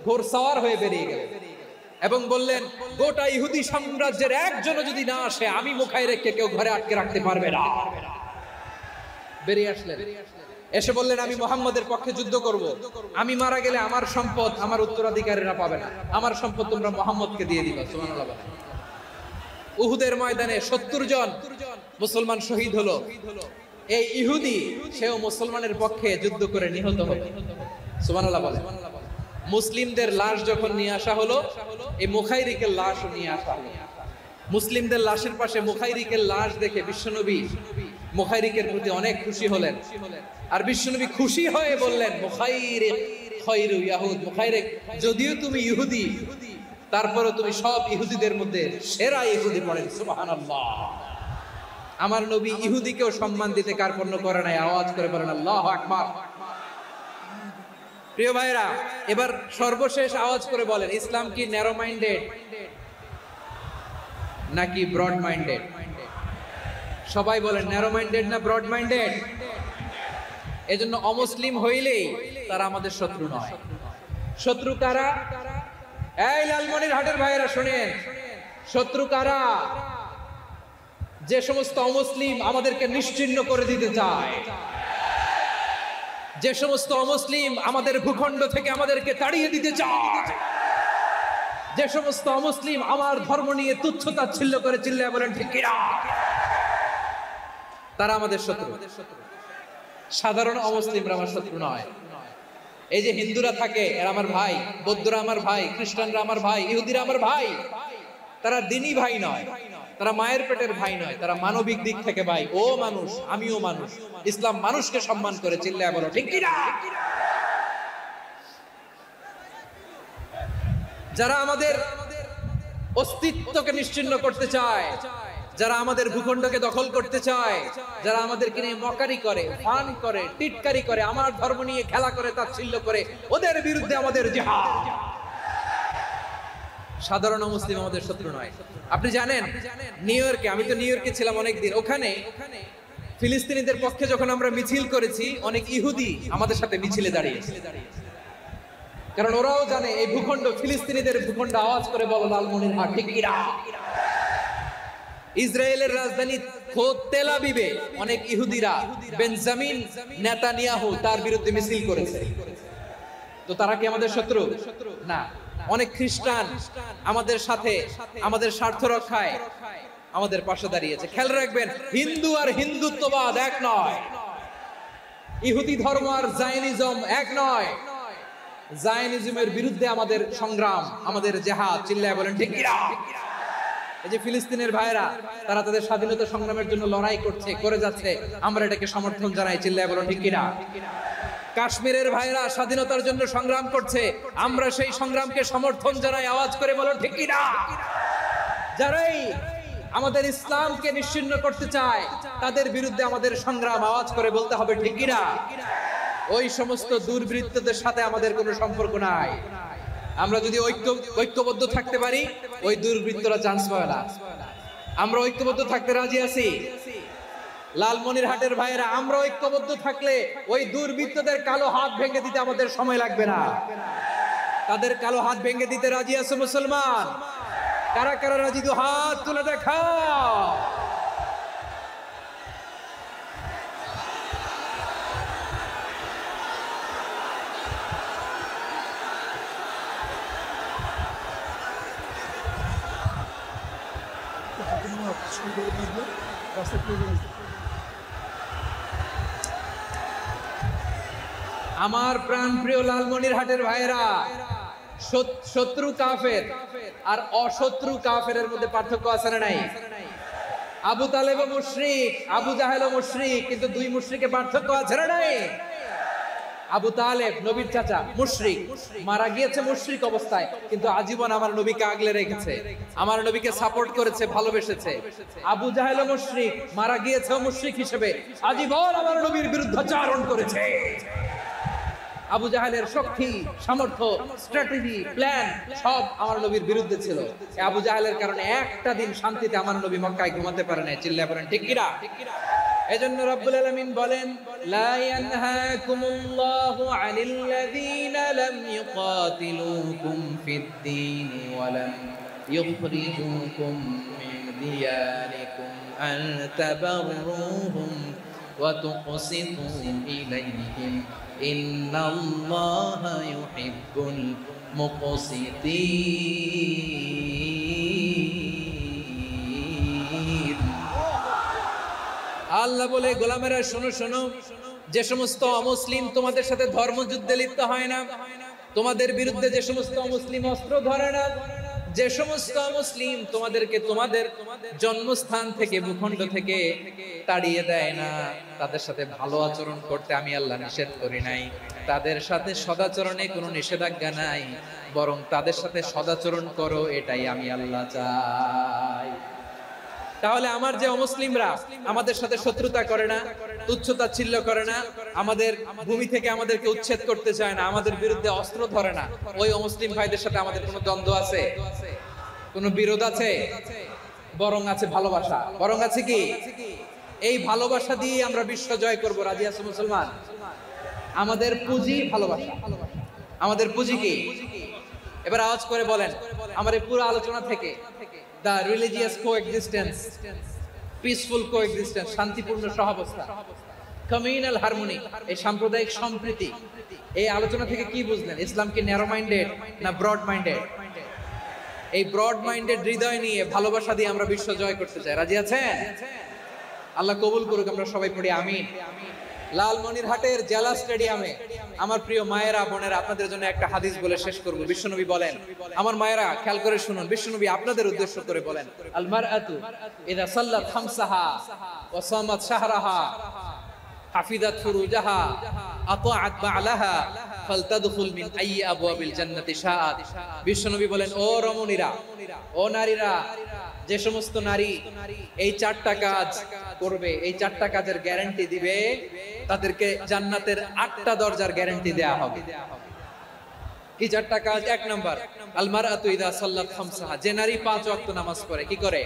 ঘোড়সওয়ার হয়ে বেরিয়ে গেল এবং বললেন, গোটা ইহুদি সাম্রাজ্যের একজনও যদি না আসে, আমি মুখাইরেককে কেউ ঘরে আটকে রাখতে পারবে না। বেরিয়ে আসলেন, এসে বললেন, আমি মুহাম্মদের পক্ষে যুদ্ধ করব। আমি মারা গেলে আমার সম্পদ আমার উত্তরাধিকারীরা পাবে না, আমার সম্পদ তোমরা মুহাম্মদকে দিয়ে দিবা। সুবহানাল্লাহ। উহুদের ময়দানে 70 জন মুসলমান শহীদ হলো। এই ইহুদি, সেও মুসলমানের পক্ষে যুদ্ধ করে নিহত হলো। সুবহানাল্লাহ বলেন। মুসলিমদের লাশ যখন নিয়ে আসা হলো, এই মুখাইরিকের লাশও নিয়ে আসা হলো। মুসলিমদের লাশের পাশে মুখাইরিকের লাশ দেখে বিশ্বনবী মুখাইরিকের প্রতি অনেক খুশি হলেন। আর বিশ্বনবী খুশি হয়ে বললেন, মুখাইরিক খায়রু ইয়াহুদ। মুখাইরিক, যদিও তুমি ইহুদি, তারপরে তুমি সব ইহুদিদের মধ্যে সেরা ইহুদি। পড়েন সুবহানাল্লাহ। আমার নবী ইহুদিকেও সম্মান দিতে কার্পণ্য করে নাই। আওয়াজ করে বলেন আল্লাহু আকবার। প্রিয় ভাইরা, এবার সর্বশেষ আওয়াজ করে বলেন, ইসলাম কি ন্যারো মাইন্ডেড নাকি ব্রড মাইন্ডেড? সবাই বলেন, ন্যারো মাইন্ডেড না ব্রড মাইন্ডেড? এজন্য অমুসলিম হইলেই তারা আমাদের শত্রু নয়। শত্রু কারা? এই লালমনিরহাটের ভাইরা শুনেন, শত্রু কারা? যে সমস্ত অমুসলিম আমাদেরকে নিশ্চিহ্ন করে দিতে চায়, যে সমস্ত অমুসলিম আমাদের ভূখণ্ড থেকে আমাদেরকে তাড়িয়ে দিতে চায়, যে সমস্ত অমুসলিম আমার ধর্ম নিয়ে তুচ্ছ-তাচ্ছিল্য করে চিল্লায় বলেন ঠিক কিনা, তারা আমাদের শত্রু। সাধারণ অমুসলিমরা আমার শত্রু নয়। এই যে হিন্দুরা থাকে, এরা আমার ভাই, বৌদ্ধরা আমার ভাই, খ্রিস্টানরা আমার ভাই, ইহুদিরা আমার ভাই। তারা দিনই ভাই নয়, তারা মায়ের পেটের ভাই নয়, তারা মানবিক দিক থেকে ভাই। ও মানুষ, আমিও মানুষ। ইসলাম মানুষকে সম্মান করে, চিল্লায় বলো ঠিক কিনা। যারা আমাদের অস্তিত্বকে নিশ্চিহ্ন করতে চায়, যারা আমাদের ভূখণ্ডকে দখল করতে চায়, যারা আমাদেরকে নিয়ে মকারি করে, ফান করে, টিটকারি করে, আমার ধর্ম নিয়ে খেলা করে, তাচ্ছিল্য করে, ওদের বিরুদ্ধে আমাদের জিহাদ। সাধারণ মুসলিম আমাদের শত্রু নয়। আপনি জানেন নিউ ইয়র্কে, আমি তো নিউ ইয়র্কে ছিলাম অনেকদিন, ওখানে ফিলিস্তিনিদের পক্ষে যখন আমরা মিছিল করেছি, অনেক ইহুদি আমাদের সাথে মিছিলে দাঁড়িয়েছে। কারণ ওরাও জানে এই ভূখণ্ড ফিলিস্তিনিদের ভূখণ্ড। আওয়াজ করে বলো লালমনিরহাট ঠিক কিনা। ইসরায়েলের রাজধানী তেল আবিবে অনেক ইহুদিরা বেঞ্জামিন নেতানিয়াহু তার বিরুদ্ধে মিছিল করেছে। তো তারা কি আমাদের শত্রু? না। অনেক খ্রিস্টান আমাদের সাথে আমাদের স্বার্থ রক্ষায় আমাদের পাশে দাঁড়িয়েছে। খেয়াল রাখবেন, হিন্দু আর হিন্দুত্ববাদ এক নয়, ইহুদি ধর্ম আর জায়নিজম এক নয়। জায়নিজমের বিরুদ্ধে আমাদের সংগ্রাম, আমাদের জিহাদ, চিল্লায় বলেন ঠিক কিনা। এই যে ফিলিস্তিনের ভাইরা, তারা তাদের স্বাধীনতা সংগ্রামের জন্য লড়াই করছে, করে যাচ্ছে, আমরা এটাকে সমর্থন জানাই, চিল্লায় বলেন ঠিক কিনা। কাশ্মীরের ভাইরা স্বাধীনতার জন্য সংগ্রাম করছে, আমরা সেই সংগ্রামকে সমর্থন জানাই, আওয়াজ করে বলো ঠিক কিনা। যারাই আমাদের ইসলামকে নিশ্চিহ্ন করতে চায়, তাদের বিরুদ্ধে আমাদের সংগ্রাম, আওয়াজ করে বলতে হবে ঠিক কিনা। ওই সমস্ত দুর্বৃত্তদের সাথে আমাদের কোনো সম্পর্ক নাই। আমরা যদি ঐক্যবদ্ধ থাকতে পারি, ওই দুর্বৃত্তরা চান্স পাবে না। আমরা ঐক্যবদ্ধ থাকতে রাজি আছি। লালমনিরহাটের ভাইয়েরা, আমরা ঐক্যবদ্ধ থাকলে ওই দুর্বৃত্তদের কালো হাত ভেঙে দিতে আমাদের সময় লাগবে না। তাদের কালো হাত ভেঙে দিতে রাজি আছে মুসলমান? কারা কারা রাজি? দু হাত তুলে দেখাও। আমার প্রাণ প্রিয় লালমনিরহাটের ভাইয়েরা, শত্রু কাফের আর অশত্রু কাফেরের মধ্যে পার্থক্য আছে না নাই? আবু তালেব মুশরিক, আবু জাহেল মুশরিক, কিন্তু দুই মুশরিকে পার্থক্য আছে না নাই? আবু তালেব নবীর চাচা মুশরিক, মারা গিয়েছে মুশরিক অবস্থায়, কিন্তু আজীবন আমার নবীকে আগলে রেখেছে, আমার নবীকে সাপোর্ট করেছে, ভালোবেসেছে। আবু জাহেল মুশরিক, মারা গিয়েছে মুশরিক হিসেবে, আজীবন আমার নবীর বিরুদ্ধাচারণ করেছে। আবু জাহেলের শক্তি, সামর্থ্য, স্ট্র্যাটেজি, প্ল্যান সব আমার নবীর বিরুদ্ধে ছিল। আবু জাহেলের কারণে একটা দিন শান্তিতে আমার নবী মক্কায় ঘুমাতে পারে না। চিল্লায় বলেন ঠিক কিনা? এজন্য রব্বুল আলামিন বলেন, লা ইয়ানহাকুমুল্লাহু আনিল্লাযীনা লাম ইউকাতিলুকুম ফিদ-দীন ওয়া লাম ইউখরিজুকুম মিন দিয়ারিকুম আন তাবাররুহুম ওয়া তুকসিতু ইলাইহিম ইন্নাল্লাহা ইউহিব্বুল মুকসিতিন। আল্লাহ বলে, গোলামেরা শোনো শোনো, যে সমস্ত অমুসলিম তোমাদের সাথে ধর্মযুদ্ধে লিপ্ত হয় না, তোমাদের বিরুদ্ধে যে সমস্ত অমুসলিম অস্ত্র ধরে না, যে সমস্ত মুসলিম তোমাদেরকে তোমাদের জন্মস্থান থেকে, ভূখণ্ড থেকে তাড়িয়ে দেয় না, তাদের সাথে ভালো আচরণ করতে আমি আল্লাহ নিষেধ করি নাই। তাদের সাথে সদাচরণে কোনো নিষেধাজ্ঞা নাই, বরং তাদের সাথে সদাচরণ করো, এটাই আমি আল্লাহ চাই। তাহলে আমার যে অমুসলিমরা আমাদের সাথে শত্রুতা করে না, তুচ্ছতাচ্ছিল্য করে না, আমাদের ভূমি থেকে আমাদেরকে উচ্ছেদ করতে চায় না, আমাদের বিরুদ্ধে অস্ত্র ধরে না, ওই অমুসলিম ভাইদের সাথে আমাদের কোনো দ্বন্দ্ব আছে? কোনো বিরোধ আছে? বরং আছে ভালোবাসা। বরং আছে কি? এই ভালোবাসা দিয়ে আমরা বিশ্ব জয় করব। রাজি আছে মুসলমান? আমাদের পুঁজি ভালোবাসা। আমাদের পুঁজি কি? এবার আওয়াজ করে বলেন, আমার এই পুরো আলোচনা থেকে the religious coexistence, peaceful coexistence, শান্তিপূর্ণ সহাবস্থা, communal harmony, এই সাম্প্রদায়িক সম্প্রীতি, এই আলোচনা থেকে কি বুঝলেন? ইসলাম কি ন্যারো মাইন্ডেড না ব্রড মাইন্ডেড? এই ব্রড মাইন্ডেড হৃদয় নিয়ে, ভালোবাসা দিয়ে আমরা বিশ্ব জয় করতে চাই। রাজি আছেন? আল্লাহ কবুল করুক। আমরা সবাই পড়ি আমিন। লালমনিরহাটের জেলা স্টেডিয়ামে আমার প্রিয় মায়েরা, বোনেরা, আপনাদের জন্য একটা হাদিস বলে শেষ করব। বিশ্বনবী বলেন, আমার মায়েরা খেয়াল করে শুনুন, বিশ্বনবী আপনাদের উদ্দেশ্য করে বলেন, আল মারআতু ইযা সাল্লাত খামসাহা ওয়া সামাত শাহরাহা হাফিজাত ফুরুজাহা আতাআত বা'লাহা ফালতাদখুল মিন আইয়ি আবওয়াবিল জান্নাতি শাআত। বিশ্বনবী বলেন, ও রমণীরা, ও নারীরা, যে সমস্ত নারী এই চারটা কাজ করবে, এই চারটা কাজের গ্যারান্টি দিবে, তাদেরকে জান্নাতের 8টা দরজার গ্যারান্টি দেয়া হবে। কি চারটা কাজ? 1 নাম্বার, আল মারআতু ইযা সাল্লাত খামসাহা, যে নারী 5 ওয়াক্ত নামাজ পড়ে। কি করে?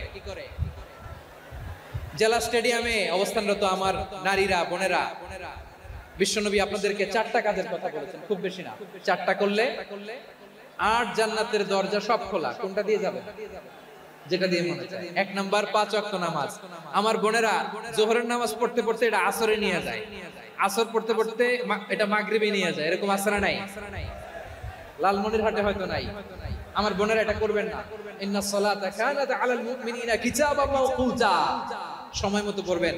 জেলা স্টেডিয়ামে অবস্থানরত আমার নারীরা, বোনেরা, বিশ্বনবী আপনাদেরকে 4টা কাজের কথা বলেছেন, খুব বেশি না। 4টা করলে 8 জান্নাতের দরজা সব খোলা। কোনটা দিয়ে যাবে? যেটা দিয়ে মনে চায়। 1 নাম্বার 5 ওয়াক্ত নামাজ। আমার বোনেরা যোহরের নামাজ পড়তে পড়তে এটা আসরে নিয়ে যায়, আসর পড়তে পড়তে এটা মাগরিবে নিয়ে যায়। এরকম আসরা নাই? লালমনিরহাটে হয়তো নাই। আমার বোনেরা এটা করবেন না। ইন্নাস সালাতা কানাত আলাল মুমিনিনা কিতাবাম মাওকুতা, সময় মতো পড়বেন।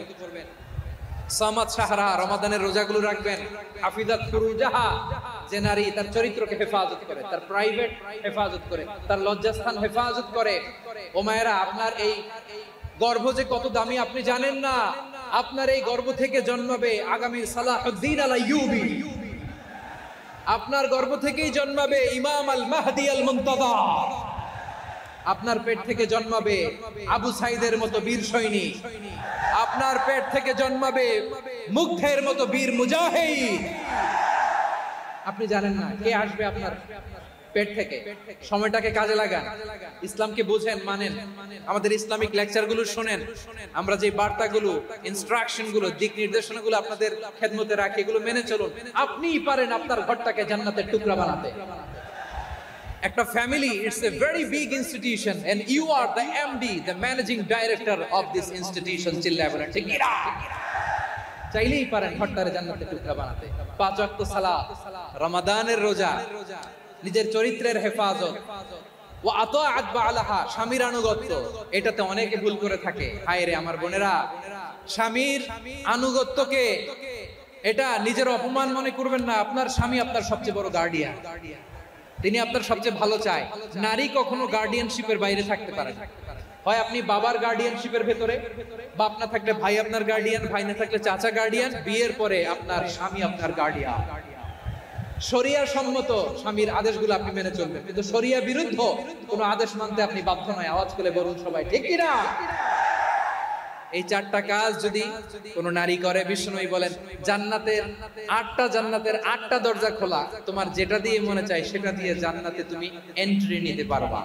সামাত শাহরা, রমাদানের রোজাগুলো রাখবেন। হাফিজাত ফুরুজাহা, যে নারী তার চরিত্রকে হেফাজত করে, তার প্রাইভেট হেফাজত করে, তার লজ্জাস্থান হেফাজত করে। ও মায়েরা, আপনার এই গর্ভ যে কত দামি আপনি জানেন না। আপনার এই গর্ভ থেকে জন্মাবে আগামী সালাহুদ্দিন আল আইয়ুবী। আপনার গর্ভ থেকেই জন্মাবে ইমাম আল মাহদি আল মুনতাযর। আপনার পেট থেকে জন্মাবে আবু সাইদের মতো বীর সৈনিক। আপনার পেট থেকে জন্মাবে মুগ্ধের মতো বীর মুজাহিদ। আপনি জানেন না কে আসবে আপনার পেট থেকে। সময়টাকে কাজে লাগান, ইসলামকে বুঝেন, মানেন, আমাদের ইসলামিক লেকচারগুলো শুনেন। আমরা যে বার্তাগুলো, ইনস্ট্রাকশনগুলো, দিক নির্দেশনাগুলো আপনাদের খেদমতে রাখি, এগুলো মেনে চলুন। আপনিই পারেন আপনার ঘরটাকে জান্নাতের টুকরা বানাতে। একটা family, it's a very big institution and you are the MD, the managing director of this institution. চিল্লায় বলেন ঠিক কিনা? চাইলেই পারেন ঘরটারে জান্নাতের টুকরা বানাতে। 5 ওয়াক্ত সালাত, রমাদানের রোজা, নিজের চরিত্রের হেফাজত, ও আতাআত বা'লাহা, স্বামীর আনুগত্য। এটাতে অনেকে ভুল করে থাকে। হায় রে আমার বোনেরা, স্বামীর আনুগত্যকে এটা নিজের অপমান মনে করবেন না। আপনার স্বামী আপনার সবচেয়ে বড় গার্ডিয়ান, তিনি আপনার সবচেয়ে ভালো চায়। নারী কখনো গার্ডিয়ানশিপের বাইরে থাকতে পারে না। হয় আপনি বাবার গার্ডিয়ানশিপের ভেতরে, বাপ না থাকলে ভাই আপনার গার্ডিয়ান, ভাই না থাকলে চাচা গার্ডিয়ান, বিয়ের পরে আপনার স্বামী আপনার গার্ডিয়ান। শরিয়া সম্মত স্বামীর আদেশগুলো আপনি মেনে চলবেন, কিন্তু শরিয়া বিরুদ্ধ কোনো আদেশ মানতে আপনি বাধ্য নয়। আওয়াজ করে বলুন সবাই, ঠিক কিনা? এই চারটা কাজ যদি কোনো নারী করে, বিষ্ণুই বলেন জান্নাতের 8টা দরজা খোলা, তোমার যেটা দিয়ে মনে চায় সেটা দিয়ে জান্নাতে তুমি এন্ট্রি নিতে পারবা।